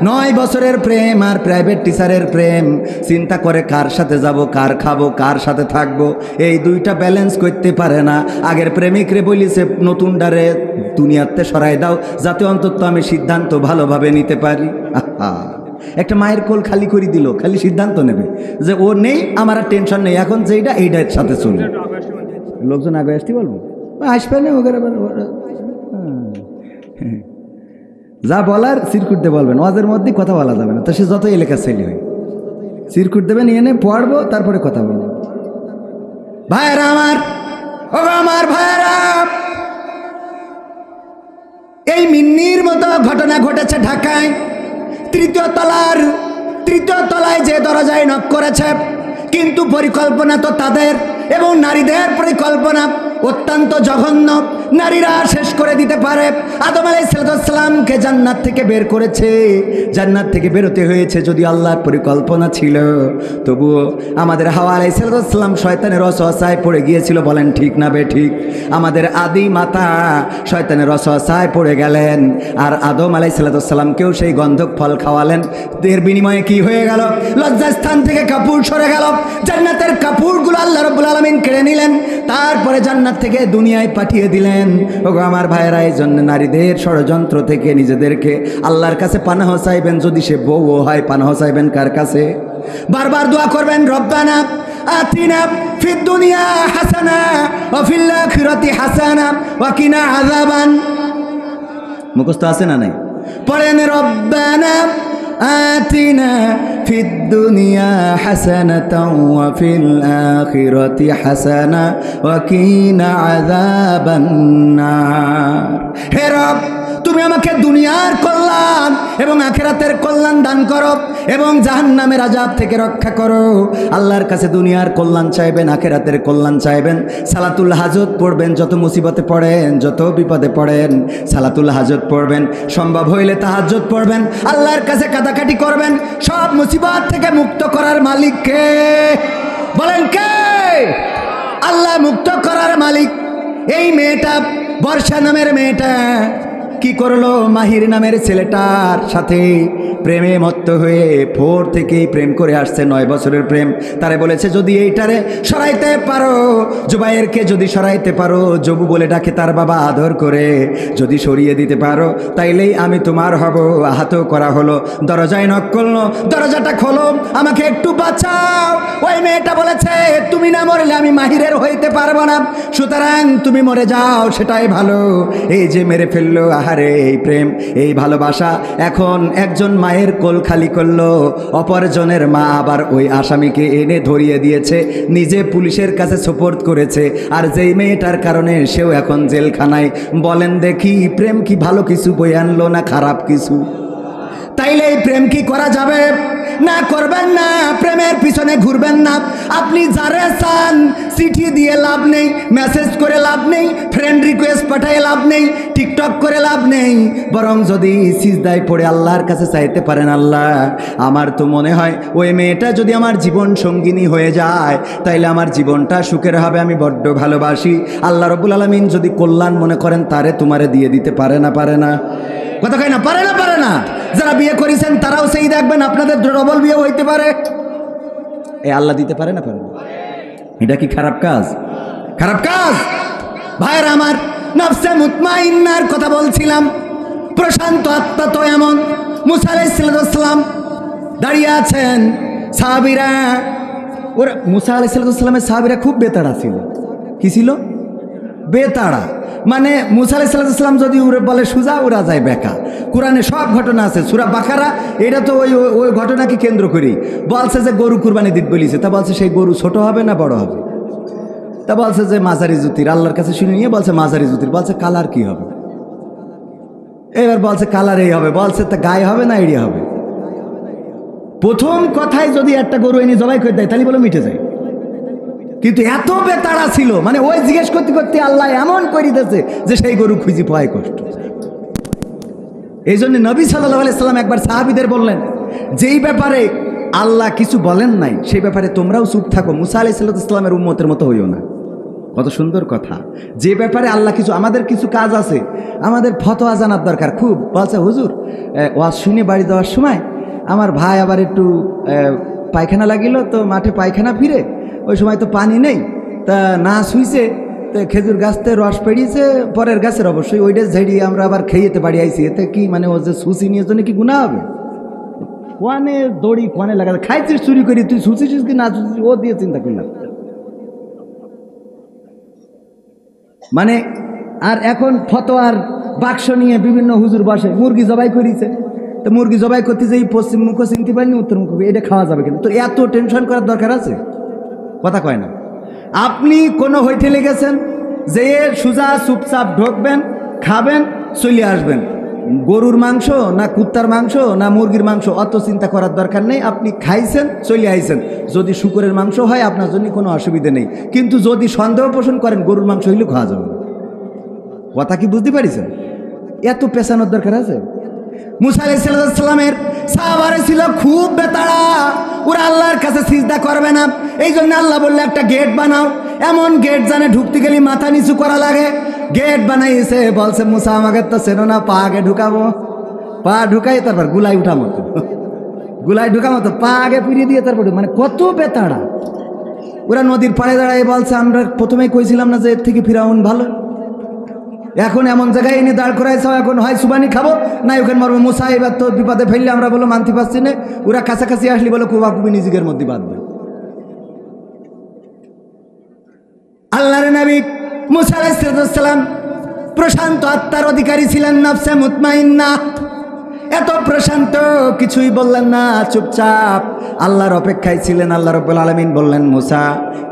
Speaker 1: 9 বছরের প্রেম আর প্রাইভেট টিচারের প্রেম। চিন্তা করে কার সাথে যাব, কার খাবো, কার সাথে থাকবো, এই দুইটা ব্যালেন্স করতে পারে না। আগের প্রেমিকরে বলিছে নতুন ডারে দুনিয়াতে সরাই দাও, যাতে অন্তত আমি সিদ্ধান্ত ভালোভাবে নিতে পারি। একটা মায়ের কোল খালি করে দিল, খালি সিদ্ধান্ত নেবে যে ও নেই, আমার আর টেনশন নেই, এখন যেইটা এইটার সাথে চলবে। লোকজন আগে আসতে বলবো, আসবে না ওদের আবার যা বলার সিরকুট বলবেন, ওদের মধ্যে কথা বলা যাবে না। তো সে যত এলাকার ছেলে হয় সিরকুট দেবেন, এনে পড়বো, তারপরে কথা বলবো। ভাইয়েরা আমার, ও আমার ভাইয়েরা, এই মিন্নির মতো ঘটনা ঘটেছে ঢাকায়। তৃতীয় তলায় যে দরজায় নক করেছে, কিন্তু পরিকল্পনা তো তাদের, এবং নারীদের পরিকল্পনা অত্যন্ত জঘন্য। নারীরা শেষ করে দিতে পারে। আদম আলাইহিস সালামকে জান্নাত থেকে বের করেছে, জান্নাত থেকে বেরোতে হয়েছে। যদি আল্লাহর পরিকল্পনা ছিল, তবুও আমাদের হাওয়া আলাইহিস সালাম শয়তানের ওয়াসওয়াসায় পড়ে গিয়েছিল। বলেন ঠিক না বেঠিক? আমাদের আদি মাতা শয়তানের ওয়াসওয়াসায় পড়ে গেলেন, আর আদম আলাইহিস সালামকেও সেই গন্ধক ফল খাওয়ালেন। এর বিনিময়ে কি হয়ে গেল? লজ্জাস্থান থেকে কাপড় সরে গেল, জান্নাতের কাপড়গুলো আল্লাহ রাব্বুল আলামিন কেড়ে নিলেন, তারপরে জান্নাত থেকে দুনিয়ায় পাঠিয়ে দিলেন। ওগো আমার ভাইয়েরা, এই জন্য নারীদের ষড়যন্ত্র থেকে নিজেদেরকে আল্লাহর কাছে পানাহ চাইবেন। যদি সে বউও হয়, পানাহ চাইবেন কার কাছে? বারবার দোয়া করবেন, রব্বানা আতিনা ফিদ দুনিয়া হাসানা ওয়া ফিল আখিরাতি হাসানা ওয়া কিনা আযাবান। মুখস্থ আছে না নাই? পড়েন, রব্বানা আতিনা ফিদ দুনিয়া হাসানাতাও ওয়া ফিল আখিরাতি হাসানা ওয়া কিনা আযাবান নার। হে রব, তুমি আমাকে দুনিয়ার কল্যাণ এবং আখিরাতের কল্যাণ দান করো, এবং জাহান্নামের আযাব থেকে রক্ষা করো। আল্লাহর কাছে দুনিয়ার কল্যাণ চাইবেন, আখিরাতের কল্যাণ চাইবেন। সালাতুল হাজত পড়বেন, যত মুসিবতে পড়েন, যত বিপদে পড়েন, সালাতুল হাজত পড়বেন। সম্ভব হইলে তাহাজ্জুদ পড়বেন, আল্লাহর কাছে কাটাকাটি করবেন। সব মুসিবত থেকে মুক্ত করার মালিক কে? বলেন কে? আল্লাহ মুক্ত করার মালিক। এই মেয়েটা, বর্ষা নামের মেয়েটা কি করলো? মাহির নামের ছেলেটার সাথে প্রেমে মত্ত হয়ে 4 থেকেই প্রেম করে আসছে, 9 বছরের প্রেম। তারে বলেছে যদি এইটারে সরাইতে পারো, জুবাইরকে যদি সরাইতে পারো, জবু বলে ডাকে তার বাবা আদর করে, যদি সরিয়ে দিতে পারো তাইলেই আমি তোমার হব। আহত করা হলো, দরজায় নক করলো, দরজাটা খোলো, আমাকে একটু বাঁচাও। ওই মেয়েটা বলেছে তুমি না মরলে আমি মাহিরের হইতে পারবো না, সুতরাং তুমি মরে যাও, সেটাই ভালো। এই যে মেরে ফেললো, আহারে এই প্রেম, এই ভালোবাসা। এখন একজন মায়ের কোল খালি করলো, অপরজনের মা আবার ওই আসামিকে এনে ধরিয়ে দিয়েছে, নিজে পুলিশের কাছে সোপর্দ করেছে। আর যেই মেয়েটার কারণে সেও এখন জেলখানায়। বলেন দেখি, প্রেম কি ভালো কিছু বয়ে আনলো না খারাপ কিছু? তাইলে এই প্রেম কি করা যাবে? না, করবেন না। প্রেমের পিছনে ঘুরবেন না। আপনি যারে চান চিঠি দিয়ে লাভ নেই, মেসেজ করে লাভ নেই, ফ্রেন্ড রিকোয়েস্ট পাঠায় লাভ নেই, টিকটক করে লাভ নেই। বরং যদি সিজদায় পড়ে আল্লাহর কাছে চাইতে পারেন, আল্লাহ আমার তো মনে হয় ওই মেয়েটা যদি আমার জীবন সঙ্গিনী হয়ে যায়, তাইলে আমার জীবনটা সুখের হবে, আমি বড্ড ভালোবাসি। আল্লাহ রাব্বুল আলামিন যদি কল্যাণ মনে করেন, তারে তোমারে দিয়ে দিতে পারে না? পারে না? কথা কয় না, পারে না? পারে না? যারা বিয়ে করেছেন তারাও সেই দেখবেন আপনাদের ডবল বিয়ে হইতে পারে। এই আল্লাহ দিতে পারে না? পারে না? এটা কি খারাপ কাজ? খারাপ কাজ? ভাইয়েরা আমার, নফসে মুতমাইন্নার কথা বলছিলাম। প্রশান্ত আত্মা তো এমন। মুসা আলাইহিস সালাম দাঁড়িয়ে আছেন, সাহাবীরা, ওরা মুসা আলাইহিস সালামের সাহাবীরা খুব বেতাড়া ছিল। কি ছিল? বেতাড়া। মানে মুসা আলাইহিস সালাম যদি বলে সোজা, ওরা যায় বেকা। কোরআনে সব ঘটনা আছে, সূরা বাকারা, এটা তো ওই ঘটনাকে কেন্দ্র করি। বলছে যে গরু কুরবানি দিতে বলিছে, তা বলছে সেই গরু ছোট হবে না বড় হবে? তা বলছে যে মাঝারি জুতির। আল্লাহর কাছে শুনে নিয়ে বলছে মাঝারি জুতির। বলছে কালার কি হবে? এবার বলছে কালার এই হবে। বলছে তা গায়ে হবে না এড়িয়ে হবে? প্রথম কথায় যদি একটা গরু এনে জবাই করে দেয়, তাহলে বলে মিটে যায়। কিন্তু এত বেতাড়া ছিল, মানে ওই জিজ্ঞেস করতে করতে আল্লাহ এমন করে দিয়েছে যে সেই গরু খুঁজি পায় কষ্ট। এই জন্য নবী সাল্লাল্লাহু আলাইহি সাল্লাম একবার সাহাবীদের বললেন, যেই ব্যাপারে আল্লাহ কিছু বলেন নাই সেই ব্যাপারে তোমরাও চুপ থাকো, মুসা আলাইহিস সালামের উম্মতের মতো হইও না। কত সুন্দর কথা। যে ব্যাপারে আল্লাহ কিছু, আমাদের কিছু কাজ আছে, আমাদের ফতোয়া জানার দরকার খুব। বলছে হুজুর ওয়াজ শুনে বাড়ি যাওয়ার সময় আমার ভাই আবার একটু পায়খানা লাগিল, তো মাঠে পায়খানা ফিরে ওই সময় তো পানি নেই, তা না শুইছে, তো খেজুর গাছতে রস পেড়িয়েছে পরের গাছের, অবশ্যই ওইটা ঝেড়িয়ে আমরা আবার খেয়েতে বাড়ি আইছি, এতে কি মানে ও যে শুষি নিয়ে জন্য কি গুনাহ হবে? কোয়ানে দড়ি কোয়ানে লাগাতে খাইছিস চুরি করি, তুই শুষিস কি না শুষিস ও দিয়ে চিন্তা করলাম। মানে আর এখন ফতোয়ার বাক্স নিয়ে বিভিন্ন হুজুর বসে, মুরগি জবাই করিছে, তো মুরগি জবাই করতে যে পশ্চিম মুখ চিনতে পারিনি উত্তর মুখ, এটা খাওয়া যাবে কিন্তু, তোর এত টেনশন করার দরকার আছে? কথা কয় না। আপনি কোনো হোটেলে গেছেন, যে সুজা চুপচাপ ঢুকবেন, খাবেন, চলে আসবেন। গরুর মাংস না কুত্তার মাংস না মুরগির মাংস অত চিন্তা করার দরকার নেই, আপনি খাইছেন চলে আইছেন। যদি শুকরের মাংস হয় আপনার জন্য কোনো অসুবিধা নেই, কিন্তু যদি সন্দেহ পোষণ করেন গরুর মাংস হইলেও খাওয়া যাবে না। কথা কি বুঝতে পারিছেন? এত পেছানোর দরকার আছে? মুসা আলাইহিস সালামের সাহাবারা ছিল খুব বেতাড়া, ওরা আল্লাহর কাছে সিজদা করবে না, এই জন্য আল্লাহ বললে একটা গেট বানাও, এমন গেট জানে ঢুকতে গেলে মাথা নিচু করা লাগে। গেট বানাইছে, বলছে মুসা আমাকে তো চেনো না, পা আগে ঢুকাবো, পা ঢুকাই তারপর গুলাই উঠা মতো, গুলাই ঢুকা মতো পা আগে পুড়িয়ে দিয়ে তারপর, মানে কত বেতাড়া। ওরা নদীর পাড়ে দাঁড়ায় বলছে আমরা প্রথমেই কইছিলাম না যে এর থেকে ফিরাউন ভালো, এখন এমন জায়গায় এনে দাঁড় করাইছ, এখন হয় সুবানি খাবো না ওখানে মরবো। মুসা এবার তো বিপদে ফেললে, আমরা বলো মানতে পারছি না, ওরা কাছাকাছি আসলে বলো কুবাকুবি নিজেদের মধ্যে বাঁধবে। আল্লাহর নবী মুসা আলাইহিস সালাম প্রশান্ত আত্মার অধিকারী ছিলেন, নফসে মুতমাইন্না, এত প্রশান্ত, কিছুই বললেন না, চুপচাপ আল্লাহর অপেক্ষায় ছিলেন। আল্লাহ রাব্বুল আলামিন বললেন মুসা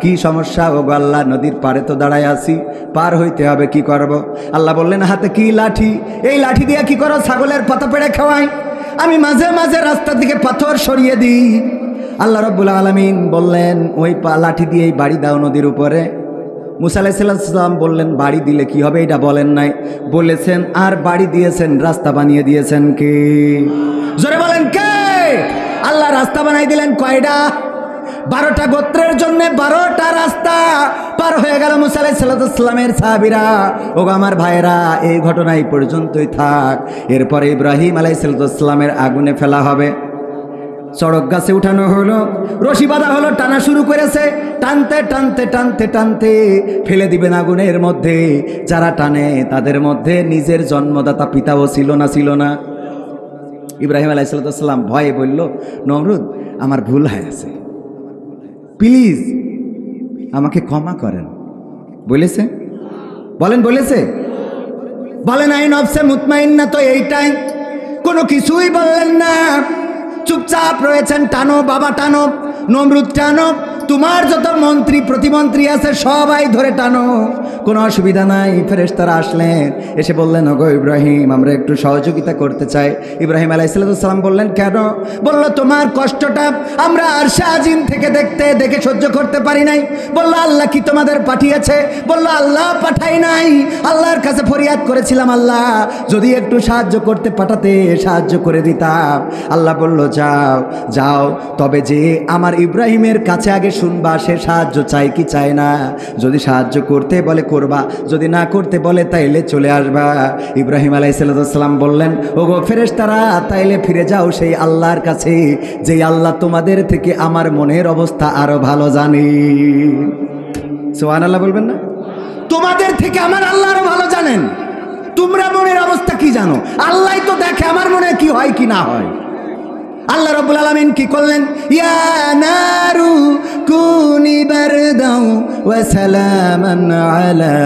Speaker 1: কি সমস্যা? ও গো আল্লাহ, নদীর পাড়ে তো দাঁড়ায় আছি, পার হইতে হবে, কি করব? আল্লাহ বললেন হাতে কি? লাঠি। এই লাঠি দিয়ে কি করো? ছাগলের পাতা পেড়ে খাওয়াই, আমি মাঝে মাঝে রাস্তার দিকে পাথর সরিয়ে দিই। আল্লাহ রাব্বুল আলামিন বললেন ওই লাঠি দিয়েই বাড়ি দাও নদীর উপরে। মুসা আলাইহিস সালাম বললেন বাড়ি দিলে কি হবে? এটা বলেন নাই, বলেছেন আর বাড়ি দিয়েছেন, রাস্তা বানিয়ে দিয়েছেন কে? জোরে বলেন কে? আল্লাহ রাস্তা বানাই দিলেন কয়টা? 12টা গোত্রের জন্য 12টা রাস্তা পার হয়ে গেল মুসা আলাইহিস সালামের সাহাবীরা। ওগো আমার ভাইয়েরা, এই ঘটনা এই পর্যন্তই থাক, এরপরে ইব্রাহিম আলাইহিস সালামের আগুনে ফেলা হবে। চড়ক গাছে উঠানো হলো, রশি বাঁধা হলো, টানা শুরু করেছে, টানতে টানতে টানতে টানতে ফেলে দিবেন আগুনের মধ্যে। যারা টানে তাদের মধ্যে নিজের জন্মদাতা পিতাও ছিল না, ছিল না? ইব্রাহিম আলাইহিস সালাম ভয়ে বলল নমরুদ আমার ভুল হয়ে আছে, প্লিজ আমাকে ক্ষমা করেন। বলেছে? বলেন বলেছে? বলেন আই নফসে মুতমাইন্না তো এইটাই, কোনো কিছুই বললেন না, চুপচাপ রয়েছেন। টানো বাবা টানো, নমরুদ টানো, তোমার যত মন্ত্রী প্রতিমন্ত্রী আছে সবাই ধরে টানো, কোনো অসুবিধা নাই। ফেরেশতারা আসলেন, এসে বললেন ওগো ইব্রাহিম আমরা একটু সহযোগিতা করতে চাই। ইব্রাহিম আলাইহিস সালাম বললেন কেন? বলল তোমার কষ্টটা আমরা আরশে আজিম থেকে দেখে সহ্য করতে পারি নাই। বলল আল্লাহ কি তোমাদের পাঠিয়েছে? বলল আল্লাহ পাঠাই নাই, আল্লাহর কাছে ফরিয়াদ করেছিলাম, আল্লাহ যদি একটু সাহায্য করতে পাঠাতে সাহায্য করে দিতাম। আল্লাহ বলল যাও যাও, তবে যে আমার ইব্রাহিমের কাছে আগে শুনবা সে সাহায্য চাই কি চায় না। যদি সাহায্য করতে বলে করবা, যদি না করতে বলে তাইলে চলে আসবা। ইব্রাহিম আলাইহিস সালাম বললেন ওগো ফেরেশতারা তাইলে ফিরে যাও সেই আল্লাহর কাছে, যেই আল্লাহ তোমাদের থেকে আমার মনের অবস্থা আরো ভালো জানে। সুবহানাল্লাহ বলবেন না? তোমাদের থেকে আমার আল্লাহ আরো ভালো জানেন। তোমরা মনের অবস্থা কি জানো? আল্লাহই তো দেখে আমার মনে কি হয় কি না হয়। আল্লাহ রাব্বুল আলামিন কি করলেন? ইয়া নারু কুনি বারদাও ওয়া সালামান আলা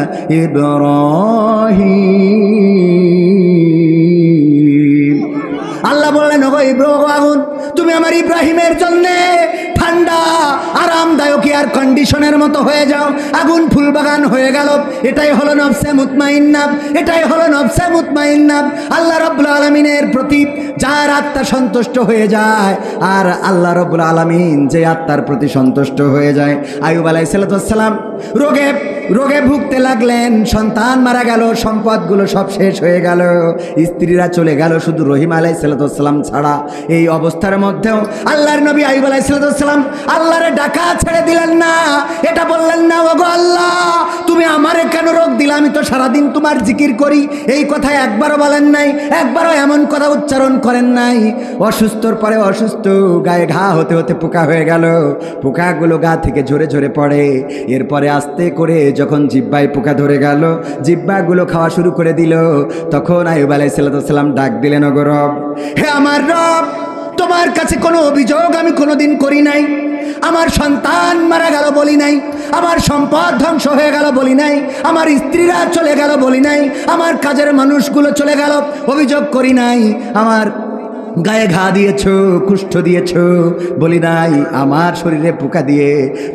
Speaker 1: ইব্রাহিম। আল্লাহ বললেন ওগো ইব্রাহিম, তুমি আমার ইব্রাহিমের জন্য ঠান্ডা আরামদায়ক এয়ার কন্ডিশনের মতো হয়ে যাও, আগুন ফুলবাগান হয়ে গেল। এটাই হলো নফসে মুতমাইন্না, এটাই হলো নফসে মুতমাইন্না। আল্লাহ রাব্বুল আলামিনের প্রতি যার আত্মা সন্তুষ্ট হয়ে যায়, আর আল্লাহ রাব্বুল আলামিন যে আত্মার প্রতি সন্তুষ্ট হয়ে যায়। আইয়ুব আলাইহিস সালাম রোগে ভুগতে লাগলেন, সন্তান মারা গেল, সম্পদগুলো সব শেষ হয়ে গেল, স্ত্রীরা চলে গেল, শুধু রহিম আলাইহিস সালাম ছাড়া। এই অবস্থার মধ্যেও আল্লাহর নবী আইয়ুব আলাইহিস সালাম আল্লাহরে ডাকা ছেড়ে দিলেন না। এটা বললেন না ওগো আল্লাহ তুমি
Speaker 2: রোগ দিলে? আমি তো সারাদিন তোমার জিকির করি। এই কথা একবারও বলেন নাই, একবারও এমন কথা উচ্চারণ করেন নাই। অসুস্থর পরে অসুস্থ, গায়ে ঘা হতে হতে পোকা হয়ে গেল, পোকাগুলো গা থেকে ঝরে ঝরে পড়ে। এরপরে আস্তে করে যখন জিহ্বায় পোকা ধরে গেল, জিহ্বাগুলো খাওয়া শুরু করে দিল, তখন আইয়ুব আলাইহিস সালাম ডাক দিলেন, ওগো রব, হে আমার রব, তোমার কাছে কোনো অভিযোগ আমি কোনোদিন করি নাই। আমার সন্তান মারা গেল বলি নাই, আমার সম্পদ ধ্বংস হয়ে গেল বলি নাই, আমার স্ত্রীরা চলে গেল বলি নাই, আমার কাজের মানুষগুলো চলে গেল অভিযোগ করি নাই। আমার গায়ে ঘা দিয়েছো, কুষ্ঠ দিয়েছো বলি নাই, আমার শরীরে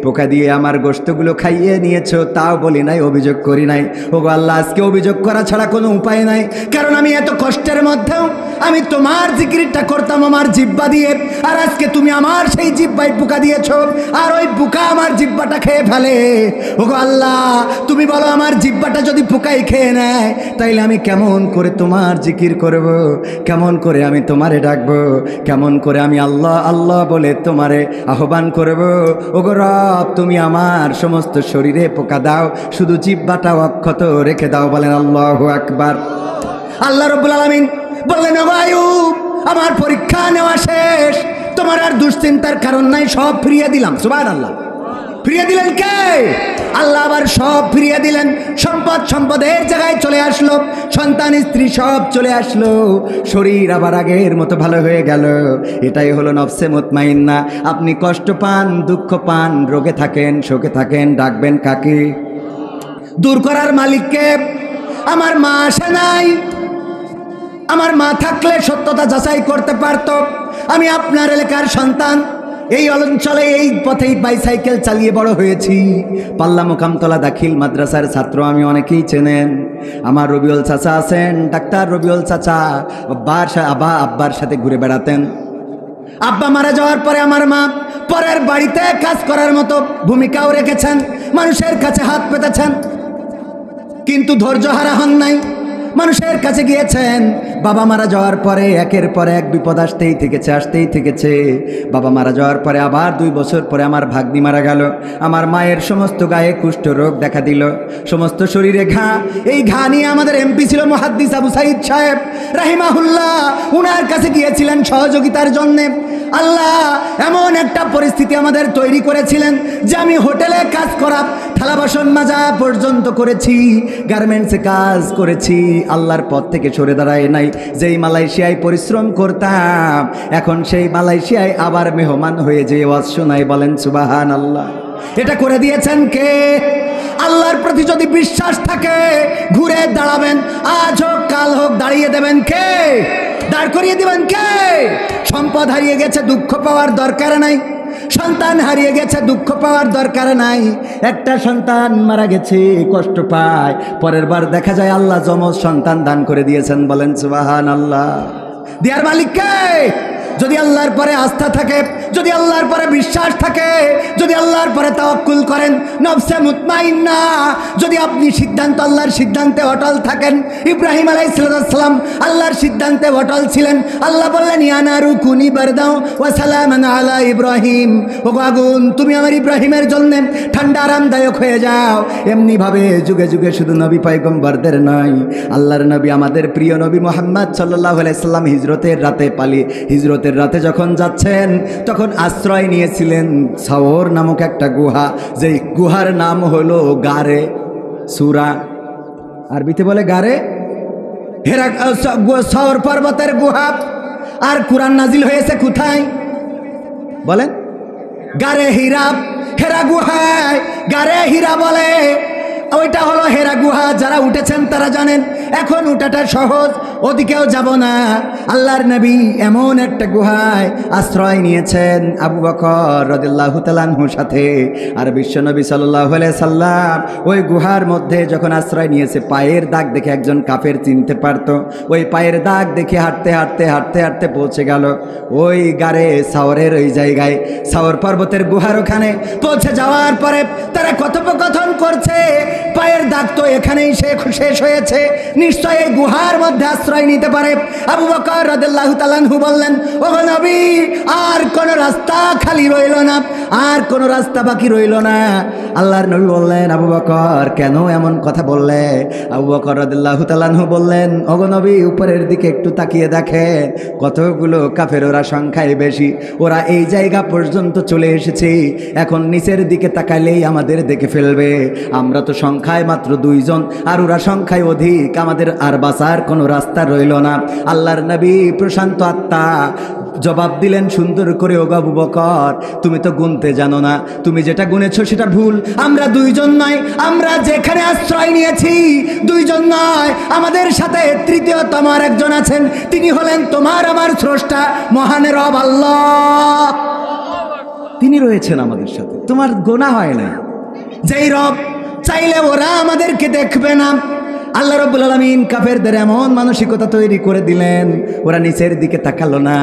Speaker 2: পোকা দিয়ে আমার গোশতগুলো খাইয়ে নিয়েছো তাও বলি নাই, অভিযোগ করি নাই। ওগো আল্লাহ, আজকে অভিযোগ করা ছাড়া কোনো উপায় নাই, কারণ আমি এত কষ্টের মধ্যেও আমি তোমার জিকিরটা করতাম আমার জিহ্বা দিয়ে, আর আজকে তুমি আমার সেই জিহ্বায় পোকা দিয়েছো, আর ওই পোকা আমার জিহ্বাটা খেয়ে ফেলে। ওগো আল্লাহ, তুমি বলো আমার জিহ্বাটা যদি পোকাই খেয়ে নেয়, তাইলে আমি কেমন করে তোমার জিকির করব, কেমন করে আমি তোমারে ডাকবো, কেমন করে আমি আল্লাহ আল্লাহ বলে তোমারে আহ্বান করব। ওগো রব, তুমি আমার সমস্ত শরীরে পোকা দাও, শুধু জিহ্বাটা অক্ষত রেখে দাও। বলেন আল্লাহু আকবার। আল্লাহ রাব্বুল আলামিন বললেন, ওগো আইয়ুব, আমার পরীক্ষা নেওয়া শেষ, তোমার আর দুশ্চিন্তার কারণ নাই, সব ফিরিয়ে দিলাম। সুবহানাল্লাহ। ফিরিয়ে দিলেন কে? আল্লাহ আবার সব ফিরিয়ে দিলেন। সম্পদের জায়গায় চলে আসলো, সন্তান স্ত্রী সব চলে আসলো, শরীর আবার আগের মতো ভালো হয়ে গেল। এটাই হলো নফসে মুতমাইন্না। আপনি কষ্ট পান, দুঃখ পান, রোগে থাকেন, শোকে থাকেন, ডাকবেন কাকে? দূর করার মালিককে। আমার মা আসে নাই, আমার মা থাকলে সত্যতা যাচাই করতে পারত। আমি আপনার এলাকার সন্তান, এই অঞ্চলে এই পথেই বাইসাইকেল চালিয়ে বড় হয়েছি। পাল্লা মোকামতলা দাখিল মাদ্রাসার ছাত্র আমি, অনেকেই চেনেন। আমার রবিউল চাচা আছেন, ডাক্তার রবিউল চাচা, আব্বার সাথে ঘুরে বেড়াতেন। আব্বা মারা যাওয়ার পরে আমার মা পরের বাড়িতে কাজ করার মতো ভূমিকাও রেখেছেন, মানুষের কাছে হাত পেতেছেন, কিন্তু ধৈর্য হারা হন নাই। মানুষের কাছে গিয়েছেন। বাবা মারা যাওয়ার পরে একের পর এক বিপদ আসতেই থেকেছে। বাবা মারা যাওয়ার পরে আবার 2 বছর পরে আমার ভাগ্নি মারা গেল। আমার মায়ের সমস্ত গায়ে কুষ্ঠ রোগ দেখা দিল, সমস্ত শরীরে ঘা। এই ঘা নিয়ে আমাদের এমপি ছিল মুহাদ্দিস আবু সাইদ সাহেব রাহিমাহুল্লাহ, উনার কাছে গিয়েছিলেন সহযোগিতার জন্যে। আল্লাহ এমন একটা পরিস্থিতি আমাদের তৈরি করেছিলেন যে আমি হোটেলে কাজ করা, থালা বাসন মাজা পর্যন্ত করেছি, গার্মেন্টসে কাজ করেছি, আল্লাহর পথ থেকে সরে দাঁড়ায় নাই। যেই মালয়েশিয়ায় পরিশ্রম করতাম, এখন সেই মালয়েশিয়ায় আবার মেহমান হয়ে যে ওয়াজ শোনাই। বলেন সুবহানাল্লাহ। এটা করে দিয়েছেন কে? আল্লাহর প্রতি যদি বিশ্বাস থাকে ঘুরে দাঁড়াবেন, আজ হোক কাল হোক দাঁড়িয়ে দেবেন কে? দাঁড় করিয়ে দিবেন কে? সম্পদ হারিয়ে গেছে, দুঃখ পাওয়ার দরকার নাই। সন্তান হারিয়ে গেছে, দুঃখ পাওয়ার দরকার নাই। একটা সন্তান মারা গেছে, কষ্ট পায়, পরের বার দেখা যায় আল্লাহ যমজ সন্তান দান করে দিয়েছেন। বলেন সুবহানাল্লাহ। দেয়ার মালিক কে? যদি আল্লাহর পরে আস্থা থাকে, যদি আল্লাহর পরে বিশ্বাস থাকে, যদি আল্লাহর পরে তাওয়াক্কুল করেন, নফসে মুতমাইন্না, যদি আপনি সিদ্ধান্ত আল্লাহর সিদ্ধান্তে অটল থাকেন। ইব্রাহিম আলাইহিস সালাম আল্লাহর সিদ্ধান্তে অটল ছিলেন। আল্লাহ বললেন, ইয়া নারু কুনি বারদাও ওয়া সালামান আলা ইব্রাহিম, ওগো আগুন তুমি আমার ইব্রাহিমের জন্য ঠান্ডা আরামদায়ক হয়ে যাও। এমনি ভাবে যুগে যুগে শুধু নবী পয়গম্বরদের নয়, আল্লাহর নবী আমাদের প্রিয় নবী মুহাম্মদ সাল্লাল্লাহু আলাইহি সাল্লাম হিজরতের রাতে যখন যাচ্ছেন, তখন আশ্রয় নিয়েছিলেন সাওর নামক একটা গুহা, যে গুহার নাম হলো গারে সুরা, আরবিতে বলে গারে হেরা, সাওর পর্বতের গুহা। আর কুরআন নাজিল হয়েছে কোথায় বলেন? গারে হীরা, হেরা গুহায় গারে হীরা বলে। ওইটা হলো হেরা গুহা। যারা উঠেছেন তারা জানেন, এখন উঠাটা সহজ, ওদিকেও যাব না। আল্লাহর নবী এমন একটা গুহায় আশ্রয় নিয়েছেন আবু বকর রাদিয়াল্লাহু তাআলা আনহুর সাথে। আর বিশ্বনবী সাল্লাল্লাহু আলাইহি সাল্লাম ওই গুহার মধ্যে যখন আশ্রয় নিয়েছে, পায়ের দাগ দেখে একজন কাফের চিনতে পারত। ওই পায়ের দাগ দেখে হাঁটতে পৌঁছে গেল ওই গারে সাওরের ওই জায়গায়, সাওর পর্বতের গুহার ওখানে পৌঁছে যাওয়ার পরে তারা কথোপকথন করছে, পায়ের দাগ তো এখানেই শেষ হয়েছে, নিশ্চয় এই গুহার মধ্যে আশ্রয় নিতে পারে। আবু বকর রাদিয়াল্লাহু তাআলা আনহু বললেন, ওগো নবী, আর কোন রাস্তা খালি রইল না, আর কোনো রাস্তা বাকি রইল না। আল্লাহর নবী বললেন, আবু বকর কেন এমন কথা বললে? আবু বকর রাদিয়াল্লাহু তাআলা আনহু বললেন, ওগো নবী, উপরের দিকে একটু তাকিয়ে দেখেন, কতগুলো কাফের, ওরা সংখ্যায় বেশি, ওরা এই জায়গা পর্যন্ত চলে এসেছে, এখন নিচের দিকে তাকাইলেই আমাদের দেখে ফেলবে। আমরা তো সংখ্যায় মাত্র 2 জন, আর ওরা সংখ্যায় অধিক, আমাদের আর বাঁচার কোনো রাস্তা রইল না। আল্লাহর নবী প্রশান্ত আত্মা জবাব দিলেন সুন্দর করে, ওগো আবু বকর, তুমি তো গুনতে জানো না, তুমি যেটা গুনেছো সেটা ভুল। আমরা 2 জন নয়, আমরা যেখানে আশ্রয় নিয়েছি 2 জন নয়, আমাদের সাথে তৃতীয়তম একজন আছেন, তিনি হলেন তোমার আমার স্রষ্টা মহান রব আল্লাহ। তিনি রয়েছেন আমাদের সাথে, তোমার গোনা হয় না। যেই রব চাইলে ওরা আমাদেরকে দেখবে না, আল্লাহ রাব্বুল আলামিন কাফেরদের এমন মানসিকতা তৈরি করে দিলেন, ওরা নিচের দিকে তাকালো না,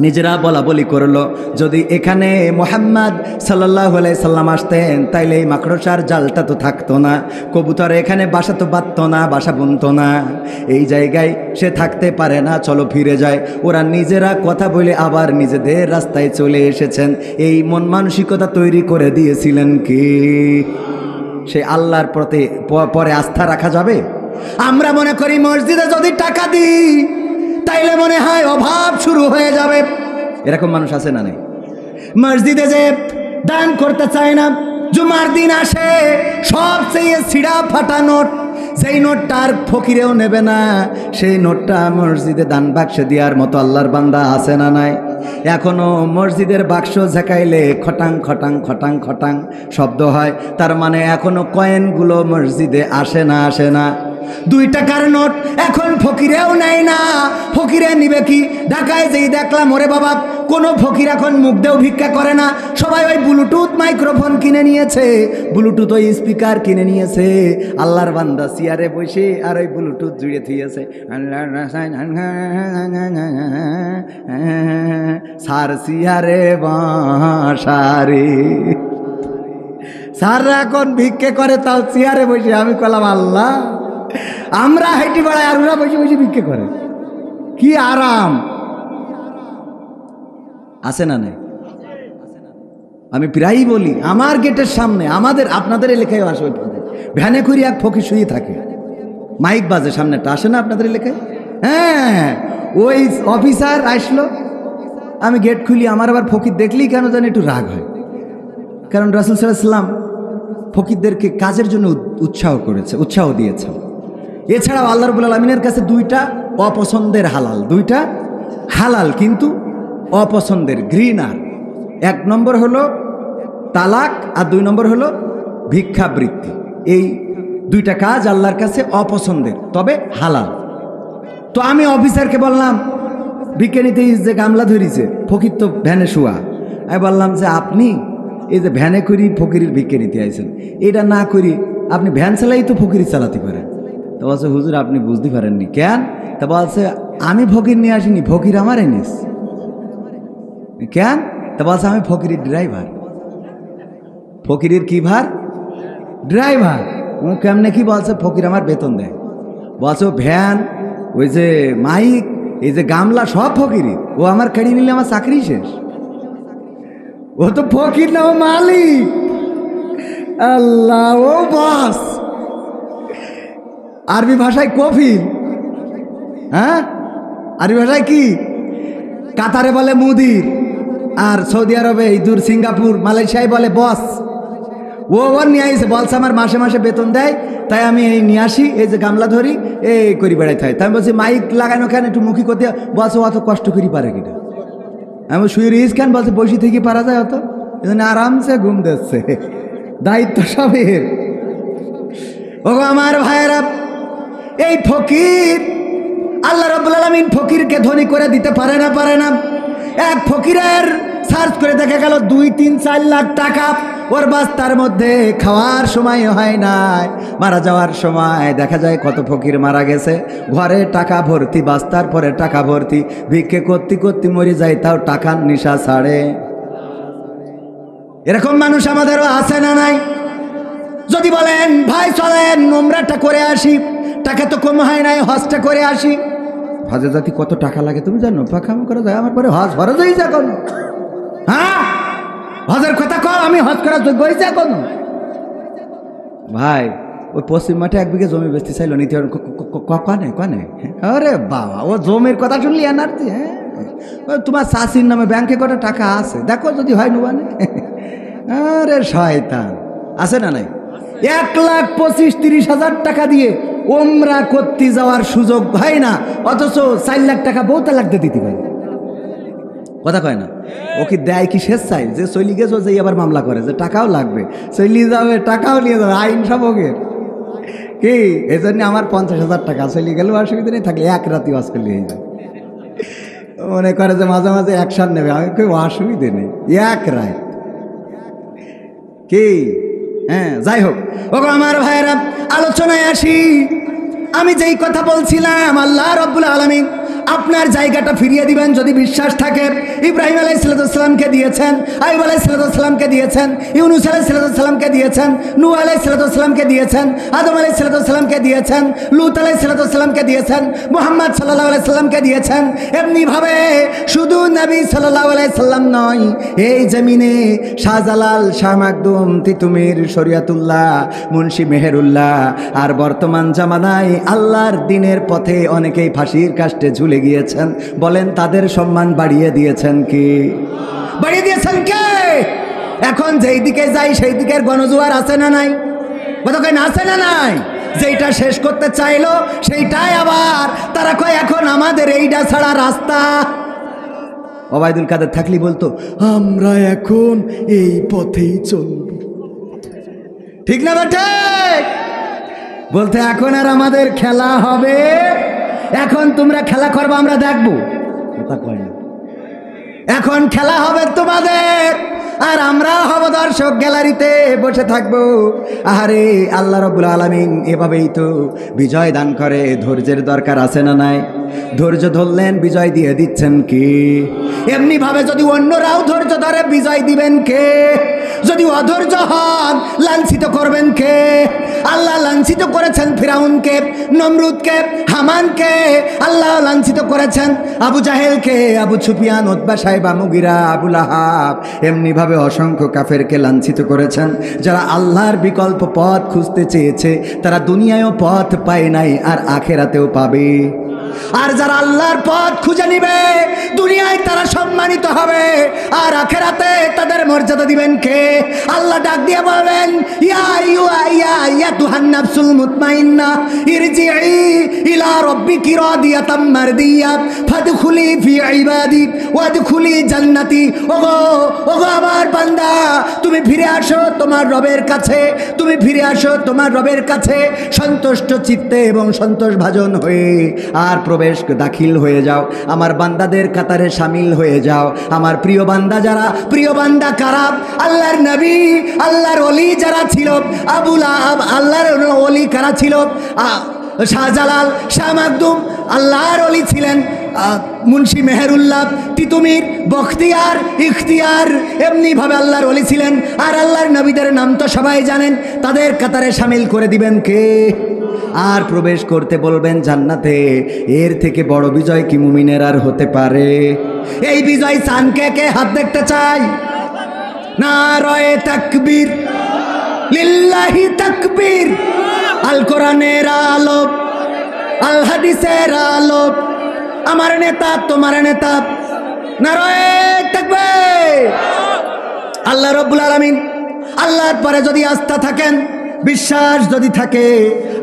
Speaker 2: নিজেরা বলা বলি করলো, যদি এখানে মুহাম্মদ সাল্লাল্লাহু আলাইহি সাল্লাম আসতেন তাইলে এই মাকড়সার জালটা তো থাকতো না, কবুতর এখানে বাসা তো বাঁধতো না, বাসা বুনতো না, এই জায়গায় সে থাকতে পারে না, চলো ফিরে যায়। ওরা নিজেরা কথা বলে আবার নিজেদের রাস্তায় চলে এসেছেন। এই মন মানসিকতা তৈরি করে দিয়েছিলেন কি? সে আল্লাহর প্রতি পরে আস্থা রাখা যাবে? আমরা মনে করি মসজিদে যদি টাকা দিই তাইলে মনে হয় অভাব শুরু হয়ে যাবে। এরকম মানুষ আছে না? নেই? মসজিদে যে দান করতে চায় না, জুমার দিন আসে সবচেয়ে ছিঁড়া ফাটা নোট, যেই নোটটা আর ফকিরেও নেবে না, সেই নোটটা মসজিদে দান বাক্সে দেওয়ার মতো আল্লাহর বান্দা আছে না নাই? এখনো মসজিদের বাক্স ঝাঁকাইলে খটাং খটাং খটাং খটাং শব্দ হয়, তার মানে এখনো কয়েনগুলো মসজিদে আসে না? আসে না? 2 টাকার নোট এখন ফকিরেও নেয় না। ফকিরে নিবে কি? ঢাকায় যেই দেখলাম, ওরে বাবা, কোনো ফকির এখন মুখ দেও ভিক্ষা করে না, সবাই ওই ব্লুটুথ মাইক্রোফোন কিনে নিয়েছে, ব্লুটুথ ওই স্পিকার কিনে নিয়েছে। আল্লাহর বান্দা চেয়ারে বসে আর ওই ব্লুটুথ জুড়ে থিয়েছে, সার চেয়ারে বাসারে, সাররা এখন ভিক্ষে করে, তাও চেয়ারে বসে। আমি কলাম, আল্লাহ, আমরা হাইটি বেড়ায় আর ওরা বসে বসে ভিক্ষে করে, কি আরাম আছে না? নাই? আমি প্রায়ই বলি, আমার গেটের সামনে, আপনাদের এলাকায় আসবে, ভ্যানে করে এক ফকির শুয়ে থাকে, মাইক বাজে, সামনেটা আসে না আপনাদের এলাকায়? হ্যাঁ, ওই অফিসার আসলো, আমি গেট খুলি, আমার আবার ফকির দেখলেই কেন জানি একটু রাগ হয়, কারণ রাসূল সাল্লাল্লাহু আলাইহি ওয়াসাল্লাম ফকিরদেরকে কাজের জন্য উৎসাহ দিয়েছে। এছাড়াও আল্লাহ রাব্বুল আলামিনের কাছে 2টা অপছন্দের হালাল, 2টা হালাল কিন্তু অপছন্দের, ঘৃণার। 1 নম্বর হলো তালাক, আর 2 নম্বর হলো ভিক্ষাবৃত্তি। এই 2টা কাজ আল্লাহর কাছে অপছন্দের, তবে হালাল। তো আমি অফিসারকে বললাম, ভিক্ষা নিতে যে গামলা ধরিছে, ফকির তো ভ্যানে শোয়া, আমি বললাম যে আপনি এই যে ভ্যানে করি ফকিরের ভিক্ষা নিতে আইছেন, এটা না করি আপনি ভ্যান চালাই তো ফকির চালাতে পারেন। তো বলছে, হুজুর আপনি বুঝতে পারেননি। কেন? তা বলছে, আমি ফকির নিয়ে আসিনি, ফকির আমার এনেস। কেন? তা বলছে, আমি ফকিরের ড্রাইভার। ফকিরের কি ভার? ড্রাইভার। ও কেমনে কি? বলছে, ফকির আমার বেতন দেয়। বলছে, ভ্যান, ওই যে মাইক, এই যে গামলা সব ফকিরি, ও আমার কেড়ে নিলে আমার চাকরি শেষ। ও তো ফকির না, ও মালিক। আল্লাহ, ও বস। আরবি ভাষায় কফিল, হ্যাঁ, আরবি ভাষায় কি? কাতারে বলে মুদির, আর সৌদি আরবে, ইদুর, সিঙ্গাপুর, মালয়েশিয়ায় বলে বস। ও নিয়ে আসে, বলছে আমার মাসে মাসে বেতন দেয়, তাই আমি এই নিয়ে আসি, এই যে গামলা ধরি, এই করি বেড়াই থাই। তাই আমি বলছি, মাইক লাগানো কেন? একটু মুখী করতে। বলছে, অত কষ্ট করি পারে কিনা? আমি শুয়ে রয়েছি কেন? বলছে, বসে থেকে পারা যায় অত, এজন্য আরামসে ঘুম দিচ্ছে, দায়িত্ব সবের। ও আমার ভাইয়েরা, এই ফকির, আল্লাহ রাব্বুল আলামিন ফকিরকে ধনী করে দিতে পারে না? পারে না? এক ফকিরের সার্চ করে দেখা গেল 2, 3, 4 লাখ টাকা ওর বাস্তার মধ্যে, খাওয়ার সময় হয় নাই, মারা যাওয়ার সময় দেখা যায় কত ফকির মারা গেছে, ঘরে টাকা ভর্তি, বাস্তার পরে টাকা ভর্তি, ভিক্ষে করতে করতে মরে যায়, তাও টাকার নিশা ছাড়ে। এরকম মানুষ আমাদেরও আছে না নাই? যদি বলেন, ভাই চলেন উমরাটা করে আসি, টাকা তো কম হয় নাই, হজটা করে আসি। হজে জাতি কত টাকা লাগে তুমি জানো? পাখাম করে যায়, আমার পরে হজ ফরজ হয়ে যায় কোন? হ্যাঁ, হজের কথা কও, আমি হজ করার যোগ্য হয়েছে এখন? ভাই ওই পশ্চিম মাঠে 1 বিঘে জমি বেচতে চাইলো নিতে, কনে কনে? আরে বাবা, ও জমির কথা শুনলি এনার্জি। হ্যাঁ, তোমার চাষির নামে ব্যাংকে কটা টাকা আছে দেখো, যদি হয় নুবানে। আরে শয়তান, আছে না নাই? 1,25,30,000 টাকা দিয়ে ওমরা করতে যাওয়ার সুযোগ হয় না, অথচ 4 লাখ টাকা বউতে লাগতে দিতে পারে। কথা কয় না? ও কি দেয় কি শেষ চাই যে চলি গেছো, যে আবার মামলা করে যে টাকাও লাগবে, চলি যাবে, টাকাও নিয়ে যাবে, আইন সবকের কি। এই জন্য আমার 50,000 টাকা চলি গেলেও অসুবিধা নেই, থাকলে 1 রাতি ওয়াজ করলে হয়ে যায়। মনে করে যে মাঝে মাঝে অ্যাকশন নেবে, আমি কেউ অসুবিধে নেই, 1 রাত কি। হ্যাঁ, যাই হোক, ওগো আমার ভাইয়েরা, আলোচনায় আসি। আমি যেই কথা বলছিলাম, আল্লাহ রাব্বুল আলামিন আপনার জায়গাটা ফিরিয়ে দিবেন যদি বিশ্বাস থাকে। ইব্রাহিম আলাইহিসসালামকে দিয়েছেন, আইয়ুব আলাইহিসসালামকে দিয়েছেন, ইউনূস আলাইহিসসালামকে দিয়েছেন, নূহ আলাইহিসসালামকে দিয়েছেন, আদম আলাইহিসসালামকে দিয়েছেন, লূত আলাইহিসসালামকে দিয়েছেন, মুহাম্মদ সাল্লাল্লাহু আলাইহি সাল্লামকে দিয়েছেন। এমনিভাবে শুধু নবী সাল্লাল্লাহু আলাইহি সাল্লাম নয়, এই জমিনে শাহজালাল, শাহ মাকদুম, তিতুমির, শরিয়াতুল্লাহ, মুন্সি মেহেরুল্লাহ, আর বর্তমান জামানায় আল্লাহর দ্বীনের পথে অনেকেই ফাঁসির কাস্টে ঝুলে গিয়েছেন। বলেন তাদের সম্মান বাড়িয়ে দিয়েছেন কি? বাড়িয়ে দিয়েছেন কে? এখন যেই দিকে যাই সেই দিকের গণজোয়ার আছে না নাই? কথা কয় না, আছে না নাই? যেইটা শেষ করতে চাইলো সেইটাই আবার তারা কয় এখন আমাদের এইটা ছাড়া রাস্তা। ওবায়দুল কাদের থাকলি বলতো, আমরা এখন এই পথেই চলব। ঠিক না বেটে? বলতে এখন আর আমাদের খেলা হবে, এখন তোমরা খেলা করবে, আমরা দেখবো। কথা কয় না, এখন খেলা হবে তোমাদের, আর আমরা হব দর্শক, গ্যালারিতে বসে থাকবো। আরে আল্লাহ রাব্বুল আলামিন এভাবেই তো বিজয় দান করে। ধৈর্যের দরকার আছে না নাই? ধৈর্য ধরলেন, বিজয় দিয়ে দিচ্ছেন কি? এমনি ভাবে যদি অন্যরাও ধৈর্য ধরে, বিজয় দিবেন কে? যদি অধৈর্য হন, লাঞ্ছিত করবেন কে? আল্লাহ লাঞ্ছিত করেছেন ফিরাউনকে, নমরুদকে, হামানকে। আল্লাহ লাঞ্ছিত করেছেন আবু জাহেলকে, আবু সুফিয়ান, উতবা, সাইবা, মুগিরা, আবু লাহাব। এমনি ভাবে অসংখ্য কাফেরকে লাঞ্ছিত করেছেন। যারা আল্লাহর বিকল্প পথ খুঁজতে চেয়েছে, তারা দুনিয়ায়ও পথ পায় নাই, আর আখেরাতেও পাবে। আর যারা আল্লাহর পথ খুঁজে নিবে, দুনিয়ায় তারা সম্মানিত হবে, আর আখেরাতে তাদের মর্যাদা দিবেন কে? আল্লাহ ডাক দিয়ে বলবেন, ইয়া আইয়ুহান নাফসুল মুতমাইন্নাহ ইরজিই ইলা রাব্বিকি রাদিয়াতাম মারদিয়া ফাদখুলি ফি ইবাদি ওয়াদখুলি জান্নাতি। ওগো আমার বান্দা, তুমি ফিরে আসো তোমার রবের কাছে, তুমি ফিরে আসো তোমার রবের কাছে সন্তুষ্ট চিত্তে এবং সন্তোষভাজন হয়ে, আর প্রবেশ দাখিল হয়ে যাও, আমার বান্দাদের কাতারে শামিল হয়ে যাও। আমার প্রিয় বান্দা যারা, প্রিয় বান্দা কারা? আল্লাহর নবী, আল্লাহর ওলি যারা ছিল, আবু লাহাব, আল্লাহর ওলি কারা ছিল? শাহজালাল, শাহ মাকদুম আল্লাহর ওলি ছিলেন। মুন্সি মেহেরুল্লাহ, তিতুমির, বখতিয়ার, ইখতিয়ার এমনিভাবে আল্লাহর ওলি ছিলেন। আর আল্লাহর নবীদের নাম তো সবাই জানেন, তাদের কাতারে শামিল করে দিবেন কে? আর প্রবেশ করতে বলবেন জান্নাতে। এর থেকে বড় বিজয় কি মুমিনের আর হতে পারে? এই বিজয় চান কে? কে হাত দেখতে চাই? নারায়ে তাকবীর, লিল্লাহি তাকবীর। আল কোরআনের আলো, আল হাদিসের আলো, আমার নেতা তোমার নেতা, নারায়ে তাকবীর। আল্লাহ রাব্বুল আলামিন, আল্লাহর পরে যদি আস্থা থাকেন, বিশ্বাস যদি থাকে,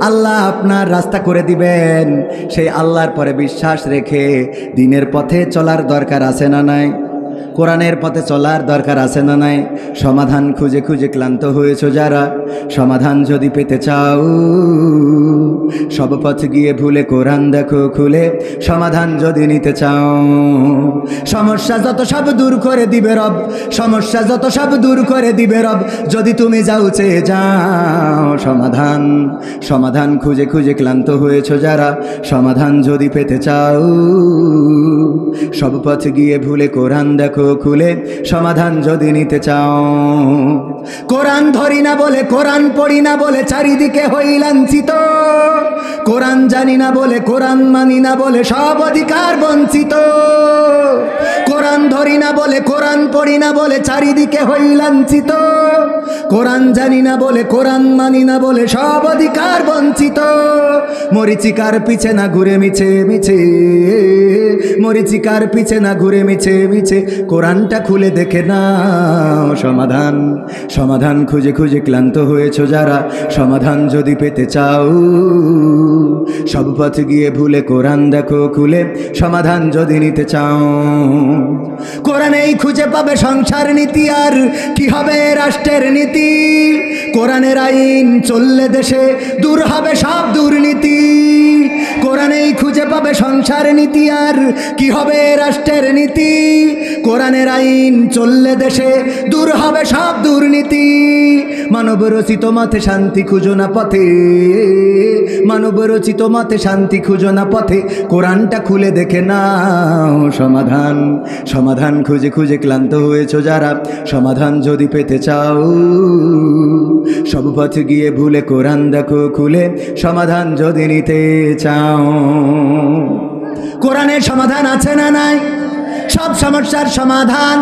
Speaker 2: আল্লাহ আপনার রাস্তা করে দিবেন। সেই আল্লাহর পরে বিশ্বাস রেখে দ্বীনের পথে চলার দরকার আছে না নাই? কোরআনের পথে চলার দরকার আছে না নাই? সমাধান খুঁজে খুঁজে ক্লান্ত হয়েছো যারা, সমাধান যদি পেতে চাও, সব পথ গিয়ে ভুলে কোরআন দেখো খুলে। সমাধান যদি নিতে চাও, সমস্যা যত সব দূর করে দিবে রব, সমস্যা যত সব দূর করে দিবে রব, যদি তুমি যাও চেয়ে যাও সমাধান। সমাধান খুঁজে খুঁজে ক্লান্ত হয়েছো যারা, সমাধান যদি পেতে চাও, সব পথ গিয়ে ভুলে কোরআন দেখো খুলে। সমাধান যদি নিতে চাও, কোরআন ধরি না বলে, কোরআন পড়ি না বলে চারিদিকে হই লাঞ্ছিত, কোরআন জানি না বলে, কোরআন মানি না বলে সব অধিকার বঞ্চিত। কোরআন ধরি না বলে, কোরআন পড়ি না বলে চারিদিকে হই লাঞ্ছিত, কোরআন জানি না বলে, কোরআন মানি না বলে সব অধিকার বঞ্চিত। মরিচিকার পিছে না ঘুরে মিছে মিছে, মরিচিকার পিছে না ঘুরে মিছে মিছে, কোরআনটা খুলে দেখে নাও সমাধান। সমাধান খুঁজে খুঁজে ক্লান্ত হয়েছো যারা, সমাধান যদি পেতে চাও সব পথ গিয়ে ভুলে কোরআন দেখো খুলে, সমাধান যদি নিতে চাও। কোরআনেই খুঁজে পাবে সংসার নীতি, আর কি হবে রাষ্ট্রের নীতি। কোরআনের আইন চললে দেশে দূর হবে সব দুর্নীতি। কোরআনেই খুঁজে পাবে সংসার নীতি, আর কি হবে রাষ্ট্রের নীতি। কোরআনের আইন চললে দেশে দূর হবে সব দুর্নীতি। মানব রচিত মতে শান্তি খুঁজো না পথে, মানব রচিত মতে শান্তি খুঁজো না পথে, কোরআনটা খুলে দেখে নাও সমাধান। সমাধান খুঁজে খুঁজে ক্লান্ত হয়েছো যারা, সমাধান যদি পেতে চাও সব পথে গিয়ে ভুলে কোরআন দেখো খুলে, সমাধান যদি নিতে চাও। কোরআনের সমাধান আছে না নাই? সব সমস্যার সমাধান।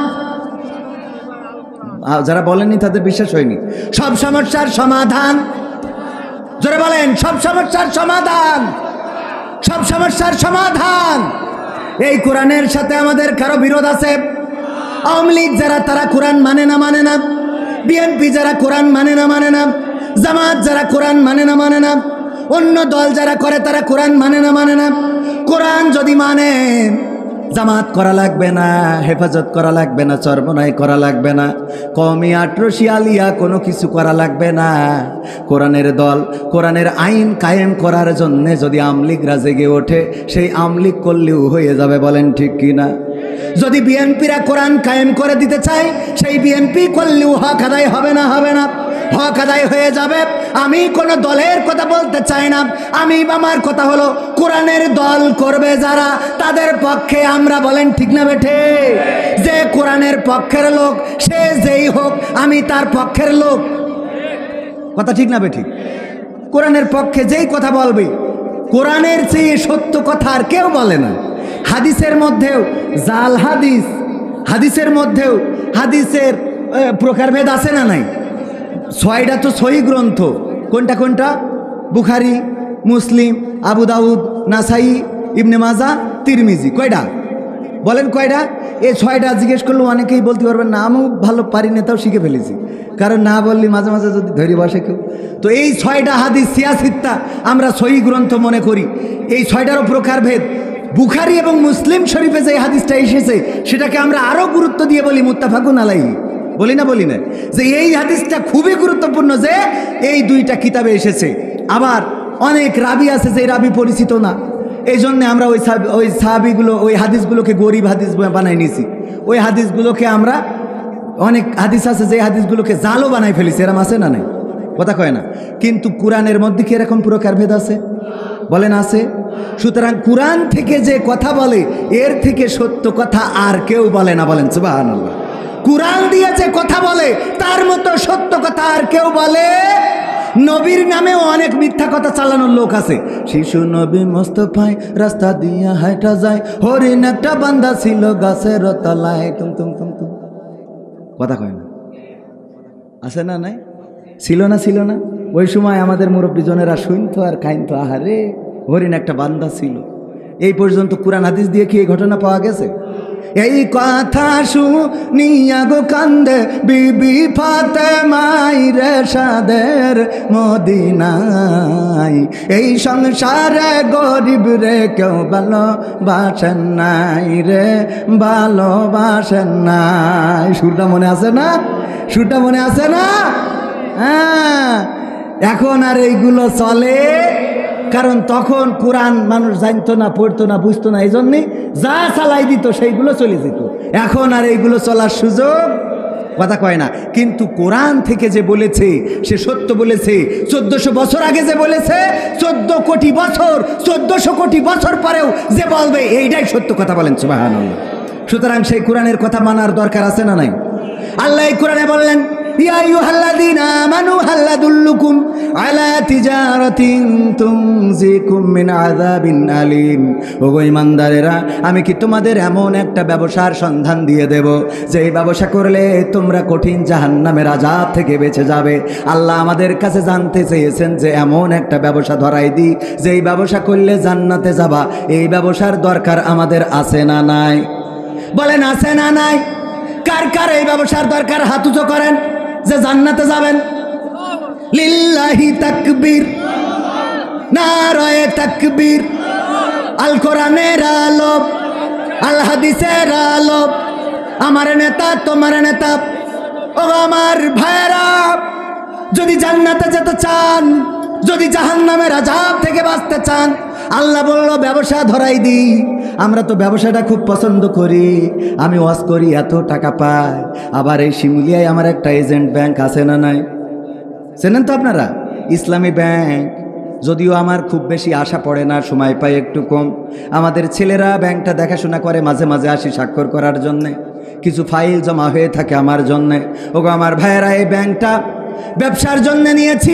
Speaker 2: যারা বলেননি তাদের বিশ্বাস হয়নি। সব সমস্যার সমাধান, জোরে বলেন, সব সমস্যার সমাধান, সব সমস্যার সমাধান। এই কোরআনের সাথে আমাদের কারো বিরোধ আছে? আওয়ামী লীগ যারা, তারা কোরআন মানে না, মানে না। বিএনপি যারা কোরআন মানে না, মানে না। জামাত যারা কোরআন মানে না, মানে না। অন্য দল যারা করে তারা কোরআন মানে না, মানে না। কোরআন যদি মানে, জামাত করা লাগবে না, হেফাজত করা লাগবে না, চরমনাই করা লাগবে না, কওমি আটরশি আলিয়া কোনো কিছু করা লাগবে না। কোরআনের দল, কোরআনের আইন কায়েম করার জন্যে যদি আমলিগরা জেগে ওঠে, সেই আমলিগ করলেও হয়ে যাবে। বলেন ঠিক কি না? যদি বিএনপিরা কোরআন কায়েম করে দিতে চায়, সেই বিএনপি করলেও হক আদায় হবে না, হবে না? হক আদায় হয়ে যাবে। আমি কোনো দলের কথা বলতে চাই না, আমি আমার কথা হলো কোরআনের দল করবে যারা, তাদের পক্ষে আমরা। বলেন ঠিক না বেঠে? যে কোরআনের পক্ষের লোক, সে যেই হোক, আমি তার পক্ষের লোক। কথা ঠিক না বেঠি? কোরআনের পক্ষে যেই কথা বলবে, কোরআনের চেয়ে সত্য কথা আর কেউ বলে না। হাদিসের মধ্যেও জাল হাদিস, হাদিসের মধ্যেও হাদিসের প্রকারভেদ আছে না নাই? 6টা তো সহি গ্রন্থ। কোনটা কোনটা? বুখারী, মুসলিম, আবু দাউদ, নাসাই, ইবনে মাজা, তিরমিজি। কয়টা বলেন? কয়টা? এই 6টা জিজ্ঞেস করলেও অনেকেই বলতে পারবেন না। আমিও ভালো পারি না, তাও শিখে ফেলেছি, কারণ না বললি মাঝে মাঝে যদি ধরে বসে কেউ। তো এই 6টা হাদিস সিয়াসিত্তা আমরা সহি গ্রন্থ মনে করি। এই 6টারও প্রকারভেদ। বুখারী এবং মুসলিম শরীফে যে হাদিসটা এসেছে, সেটাকে আমরা আরও গুরুত্ব দিয়ে বলি মুত্তাফাকুন আলাইহি। বলি না? বলি না যে এই হাদিসটা খুবই গুরুত্বপূর্ণ, যে এই 2টা কিতাবে এসেছে। আবার অনেক রাবি আছে যে রাবি পরিচিত না, এই জন্যে আমরা ওই সাহাবিগুলো, ওই হাদিসগুলোকে গরিব হাদিস বানাই নিয়েছি। ওই হাদিসগুলোকে আমরা, অনেক হাদিস আছে যে হাদিসগুলোকে জালও বানাই ফেলেছি। এরম আছে না নাই? কথা কয় না। কিন্তু কোরআনের মধ্যে কি এরকম প্রকারভেদ আছে? বলেন আছে? সুতরাং কোরআন থেকে যে কথা বলে, এর থেকে সত্য কথা আর কেউ বলে না। বলেন সুবহানাল্লাহ। কোরআন দিয়ে যে কথা বলে, তার মতো সত্য কথা আর কেউ বলে। নবীর নামেও অনেক মিথ্যা কথা চালানোর লোক আছে। শিশু নবী মোস্তফায় রাস্তা দিয়া হাঁটা যায়, হরিণ একটা বান্দা ছিল গাছের তলায়। তুম তুম তুম তুম। কথা কয় না? আছে না নাই? ছিল না? ছিল না? ওই সময় আমাদের মুরব্বীজনেরা শুনতো আর খাইতো, আহারে হরিণ একটা বান্দা ছিল। এই পর্যন্ত কোরআন হাদিস দিয়ে কি এই ঘটনা পাওয়া গেছে? এই কথা শুনিয়া গো কান্দে বিবি ফাতেমাই রে সাদের মদিনায়। এই সংসারে গরিব রে কেউ ভালোবাসেন নাই রে, ভালোবাসেন নাই। সুরটা মনে আছে না? সুরটা মনে আছে না? হ্যাঁ, এখন আর এইগুলো চলে, কারণ তখন কোরআন মানুষ জানতো না, পড়তো না, বুঝতো না, এই জন্যে যা চালাই দিত সেইগুলো চলে যেত। এখন আর এইগুলো চলার সুযোগ, কথা কয় না। কিন্তু কোরআন থেকে যে বলেছে সে সত্য বলেছে। 1400 বছর আগে যে বলেছে, 14 কোটি বছর, 1400 কোটি বছর পরেও যে বলবে, এইটাই সত্য কথা। বলেন সুবহানাল্লাহ। সুতরাং সেই কোরআনের কথা মানার দরকার আছে না নাই? আল্লাহ এই কোরআনে বললেন, ইয়া আইয়ুহাল্লাযীনা আমানু হাল আদুল্লুকুম আলা তিজারাতিন তুনজিকুম মিন আযাবিন আলীম। ওগো ঈমানদারেরা, আমি কি তোমাদের এমন একটা ব্যবসার সন্ধান দিয়ে দেব যেই ব্যবসা করলে তোমরা কঠিন জাহান্নামের আযাব থেকে বেঁচে যাবে। আল্লাহ আমাদের কাছে জানতে চেয়েছেন যে এমন একটা ব্যবসা ধরাই দিই যেই ব্যবসা করলে জান্নাতে যাবা। এই ব্যবসার দরকার আমাদের আছে না নাই? বলেন আছে না নাই? কার কার এই ব্যবসার দরকার? হাত উঁচু করেন যে জান্নাতে যাবেন। লিল্লাহি তাকবীর, নারায়ে তাকবীর। আল কোরআনের আলো, আল হাদিসের আলো, আমার নেতা তোমার নেতা। ও আমার ভাইরা, যদি জান্নাতে যেতে চান, যদি জাহান্নামের আযাব থেকে বাঁচতে চান, আল্লাহ বলল ব্যবসা ধরাই দিই। আমরা তো ব্যবসাটা খুব পছন্দ করি। আমি ওয়াজ করি, এত টাকা পাই। আবার এই শিমুলিয়ায় আমার একটা এজেন্ট ব্যাংক আছে না নাই? চেনেন তো আপনারা? ইসলামী ব্যাংক। যদিও আমার খুব বেশি আশা পড়ে না, সময় পাই একটু কম। আমাদের ছেলেরা ব্যাংকটা দেখাশোনা করে, মাঝে মাঝে আসি স্বাক্ষর করার জন্যে। কিছু ফাইল জমা হয়ে থাকে আমার জন্যে। ওগো আমার ভাইয়েরা, এই ব্যাংকটা ব্যবসার জন্য নিয়েছি,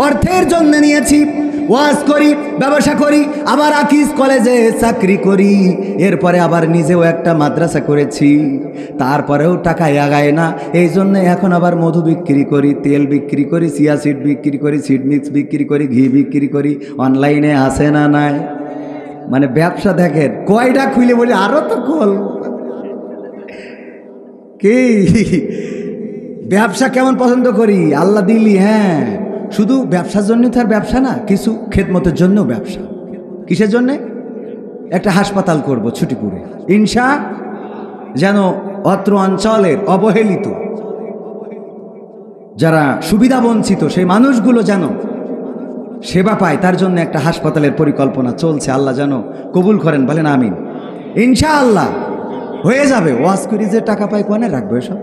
Speaker 2: অর্থের জন্য নিয়েছি। ওয়াজ করি, ব্যবসা করি, আবার আকিজ কলেজে চাকরি করি, এরপরে আবার নিজেও একটা মাদ্রাসা করেছি। তারপরেও টাকা আগায় না। এই জন্য এখন আবার মধু বিক্রি করি, তেল বিক্রি করি, চিয়া সিড বিক্রি করি, সিড মিক্স বিক্রি করি, ঘি বিক্রি করি। অনলাইনে আছে না নাই? মানে ব্যবসা দেখেন কয়টা খুলে বলি, আরো তো খোল কি। ব্যবসা কেমন পছন্দ করি, আল্লাহ দিলি। হ্যাঁ, শুধু ব্যবসার জন্য তো আর ব্যবসা না, কিছু খেদমতের জন্যও ব্যবসা। কিসের জন্যে? একটা হাসপাতাল করব ছুটিপুরে, ইনশা, যেন অত্র অঞ্চলের অবহেলিত যারা সুবিধা বঞ্চিত সেই মানুষগুলো যেন সেবা পায়, তার জন্য একটা হাসপাতালের পরিকল্পনা চলছে। আল্লাহ যেন কবুল করেন, বলেন আমিন। ইনশাআল্লাহ হয়ে যাবে। ওয়াজ করি যে টাকা পাই, কোনে রাখবো এসব?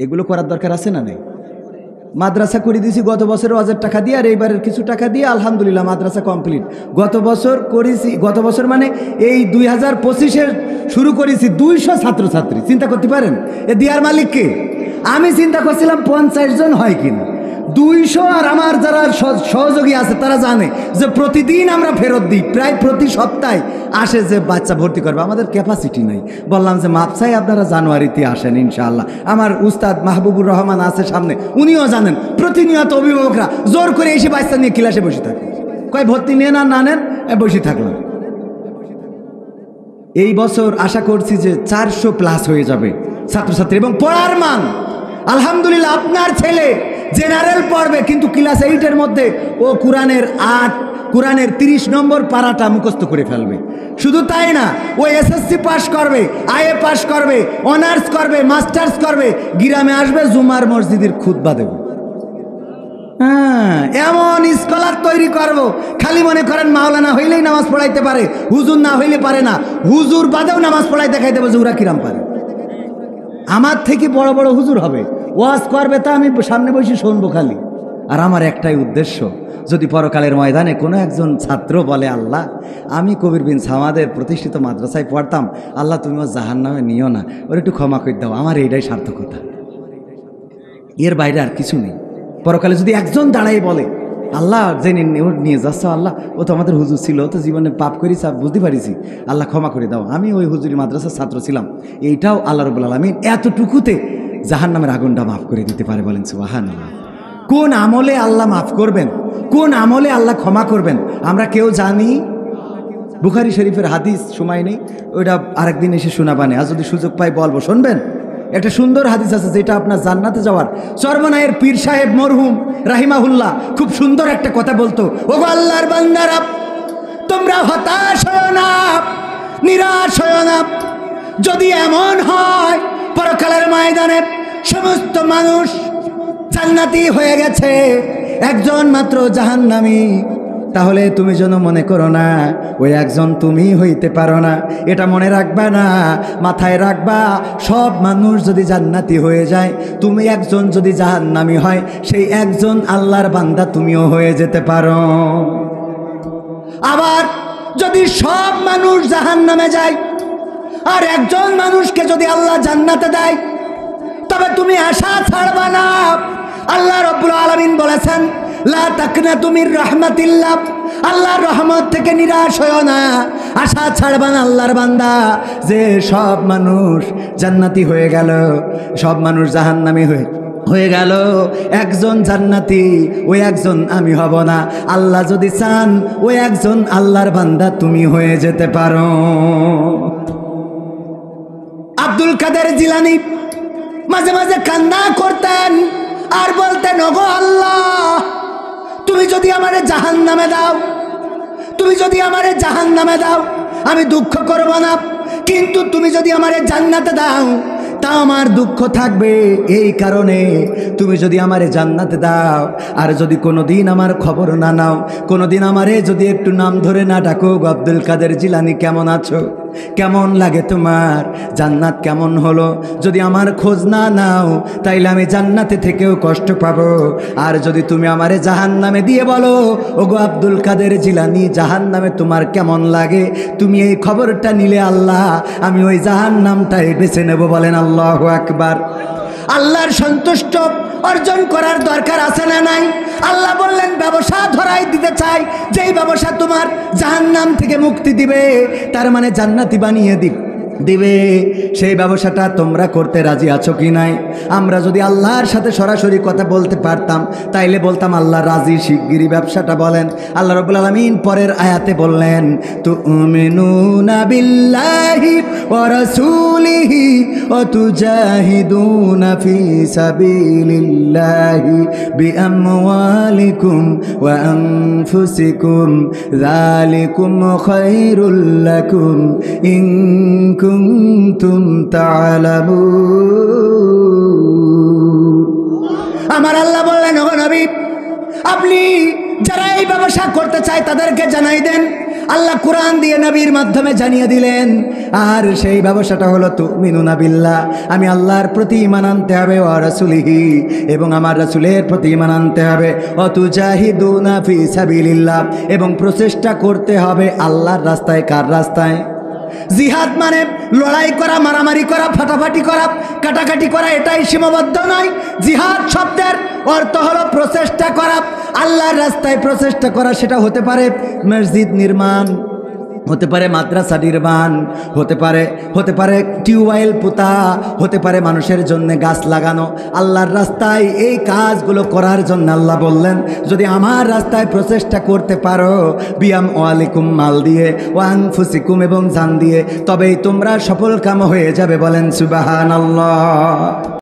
Speaker 2: এগুলো করার দরকার আছে না নেই? মাদ্রাসা করে দিয়েছি গত বছর ওয়াজের টাকা দিয়ে, আর এইবারের কিছু টাকা দিয়ে আলহামদুলিল্লাহ মাদ্রাসা কমপ্লিট। গত বছর করেছি, গত বছর মানে এই 2025-এ শুরু করেছি 200 ছাত্রছাত্রী। চিন্তা করতে পারেন এ দিয়ার মালিককে? আমি চিন্তা করছিলাম 50 জন হয় কিনা। 200, আর আমার যারা সহযোগী আছে তারা জানে যে প্রতিদিন আমরা ফেরত দিই, প্রায় প্রতি সপ্তাহে আসে যে বাচ্চা ভর্তি করবে। আমাদের ক্যাপাসিটি নাই। বললাম যে মাপ চাই, আপনারা জানুয়ারিতে আসেন ইনশাআল্লাহ। আমার উস্তাদ মাহবুবুর রহমান আছে সামনে, উনিও জানেন প্রতিনিয়ত অভিভাবকরা জোর করে এসে বাচ্চা নিয়ে ক্লাসে বসে থাকে। কয় ভর্তি নিয়ে না নেন, বসে থাকলাম। এই বছর আশা করছি যে 400+ হয়ে যাবে ছাত্রছাত্রী, এবং পড়ার মান আলহামদুলিল্লাহ। আপনার ছেলে জেনারেল পড়বে, কিন্তু ক্লাস 8-এর মধ্যে ও কোরআনের 30 নম্বর পারাটা মুখস্থ করে ফেলবে। শুধু তাই না, ও এসএসসি পাস করবে, আইএ পাস করবে, অনার্স করবে, মাস্টার্স করবে, গ্রামে আসবে, জুমার মসজিদের খুতবা দেবে। হ্যাঁ, এমন স্কলার তৈরি করব। খালি মনে করেন মাওলানা হইলেই নামাজ পড়াইতে পারে, হুজুর না হইলে পারে না। হুজুর বাদেও নামাজ পড়াই দেখাই দেবো যে ওরা কিরাম পারে। আমার থেকে বড় বড় হুজুর হবে, ওয়াজ করবে, তা আমি সামনে বসে শুনবো খালি। আর আমার একটাই উদ্দেশ্য, যদি পরকালের ময়দানে কোনো একজন ছাত্র বলে, আল্লাহ আমি কবির বিন সামাদের প্রতিষ্ঠিত মাদ্রাসায় পড়তাম, আল্লাহ তুমি ওর জাহান্নামে নিও না, ওর একটু ক্ষমা করে দাও, আমার এইটাই সার্থকতা। এর বাইরে আর কিছু নেই। পরকালে যদি একজন দাঁড়াই বলে, আল্লাহ জেনে ওর নিয়ে যাচ্ছ, আল্লাহ ও তো আমাদের হুজুর ছিল, ও তো জীবনে পাপ করেছি, বুঝতে পারিছি, আল্লাহ ক্ষমা করে দাও, আমি ওই হুজুরি মাদ্রাসার ছাত্র ছিলাম, এইটাও আল্লাহ রাব্বুল আলামিন এতটুকুতে জাহান্নামের আগুনটা মাফ করে দিতে পারে। বলেন সুবহানাল্লাহ। কোন আমলে আল্লাহ মাফ করবেন, কোন আমলে আল্লাহ ক্ষমা করবেন আমরা কেউ জানি? বুখারী শরীফের হাদিস, সময় নেই, ওইটা আরেকদিন এসে শোনাবানে, আর যদি সুযোগ পাই বলবো, শুনবেন। একটা সুন্দর হাদিস আছে যেটা আপনার জান্নাতে যাওয়ার। চরমনায়ের পীর সাহেব মরহুম রাহিমাহুল্লাহ খুব সুন্দর একটা কথা বলতো, ওগো আল্লাহর বান্দারা, তোমরা হতাশ হও না, নিরাশ হও না। যদি এমন হয় পরকালের ময়দানে সমস্ত মানুষ জান্নাতি হয়ে গেছে, একজন মাত্র জাহান্নামী, তাহলে তুমি যেন মনে করো না ওই একজন তুমি হইতে পারো না। এটা মনে রাখবা না, মাথায় রাখবা, সব মানুষ যদি জান্নাতি হয়ে যায়, তুমি একজন যদি জাহান্নামী হয়, সেই একজন আল্লাহর বান্দা তুমিও হয়ে যেতে পারো। আবার যদি সব মানুষ জাহান্নামে যায় আর একজন মানুষকে যদি আল্লাহ জান্নাতে দেয়, তবে তবে তুমি আশা ছাড়বা না। আল্লাহ রাব্বুল আলামিন বলেছেন, লা তাকনাতু মির রাহমাতিল্লাহ, আল্লাহর রহমত থেকে নিরাশ হয়ো না, আশা ছাড়বা না আল্লাহর বান্দা, যে সব মানুষ জান্নাতি হয়ে গেল, সব মানুষ জাহান্নামী হয়ে গেল, একজন জান্নাতি, ওই একজন আমি হব না। আল্লাহ যদি চান ওই একজন আল্লাহর বান্দা তুমি হয়ে যেতে পারো। আব্দুল কাদের জিলানী মাঝে মাঝে কান্না করতেন আর বলতেন, ওগো আল্লাহ, তুমি যদি আমারে জাহান্নামে দাও, তুমি যদি আমারে জাহান্নামে দাও আমি দুঃখ করব না, কিন্তু তুমি যদি আমারে জান্নাতে দাও তা আমার দুঃখ থাকবে। এই কারণে তুমি যদি আমারে জান্নাতে দাও আর যদি কোনো দিন আমার খবর না নাও, কোনো দিন আমারে যদি একটু নাম ধরে না ডাকো, আব্দুল কাদের জিলানী কেমন আছো, কেমন লাগে তোমার, জান্নাত কেমন হলো, যদি আমার খোঁজ না নাও তাইলে আমি জান্নাতে থেকেও কষ্ট পাবো। আর যদি তুমি আমারে জাহান্নামে দিয়ে বলো, ওগো আব্দুল কাদের জিলানী, জাহান্নামে তোমার কেমন লাগে, তুমি এই খবরটা নিলে আল্লাহ আমি ওই জাহান্নামটাই বেছে নেব। বলেন আল্লাহু আকবার। আল্লাহর সন্তুষ্ট অর্জন করার দরকার আছে না নাই? আল্লাহ বললেন ব্যবসা ধরাই দিতে চাই, যেই ব্যবসা তোমার জাহান্নাম থেকে মুক্তি দিবে, তার মানে জান্নাতি বানিয়ে দিবে, সেই ব্যবসাটা তোমরা করতে রাজি আছো কি নাই? আমরা যদি আল্লাহর সাথে সরাসরি কথা বলতে পারতাম তাইলে বলতাম আল্লাহ রাজি, শিগগিরই ব্যবসাটা বলেন। আল্লাহ রাব্বুল আলামিন পরের আয়াতে বললেন, তুমিনুনা বিল্লাহি ওয়া রাসূলিহি ওয়া তুজাহিদুনা ফি সাবিলিল্লাহি বিআমওয়ালিকুম ওয়া আনফুসিকুম যালিকুম খায়রুল লাকুম ইন কুনতুম তা'লামুন। আমার আল্লাহ বললেন, ওগো নবী, আপনি যারা এই ব্যবসা করতে চায় তাদেরকে জানাই দেন। আল্লাহ কোরআন দিয়ে নবীর মাধ্যমে জানিয়ে দিলেন। আর সেই ব্যবসাটা হলো তুমিনুনা বিল্লাহ, আমি আল্লাহর প্রতি ঈমান আনতে হবে, ওয়া রাসূলিহি, এবং আমার রাসূলের প্রতি ঈমান আনতে হবে, ওয়া তুজাহিদুনা ফি সাবিলিল্লাহ, এবং প্রচেষ্টা করতে হবে আল্লাহর রাস্তায়। কার রাস্তায়? জিহাদ মানে লড়াই করা, মারামারি করা, ফাটাফাটি করা, কাটাকাটি করা, এটাই সীমাবদ্ধ নয়। জিহাদ শব্দের অর্থ হলো প্রচেষ্টা করা, আল্লাহর রাস্তায় প্রচেষ্টা করা। সেটা হতে পারে মসজিদ নির্মাণ, হতে পারে মাদ্রাসা নির্মাণ, হতে পারে টিউবওয়েল পোতা, হতে পারে মানুষের জন্য গাছ লাগানো। আল্লাহর রাস্তায় এই কাজগুলো করার জন্য আল্লাহ বললেন, যদি আমার রাস্তায় প্রচেষ্টা করতে পারো, বিয়াম ওয়ালিকুম, মাল দিয়ে, ওয়া আনফুসিকুম, এবং জান দিয়ে, তবেই তোমরা সফল কাম হয়ে যাবে। বলেন সুবহানাল্লাহ।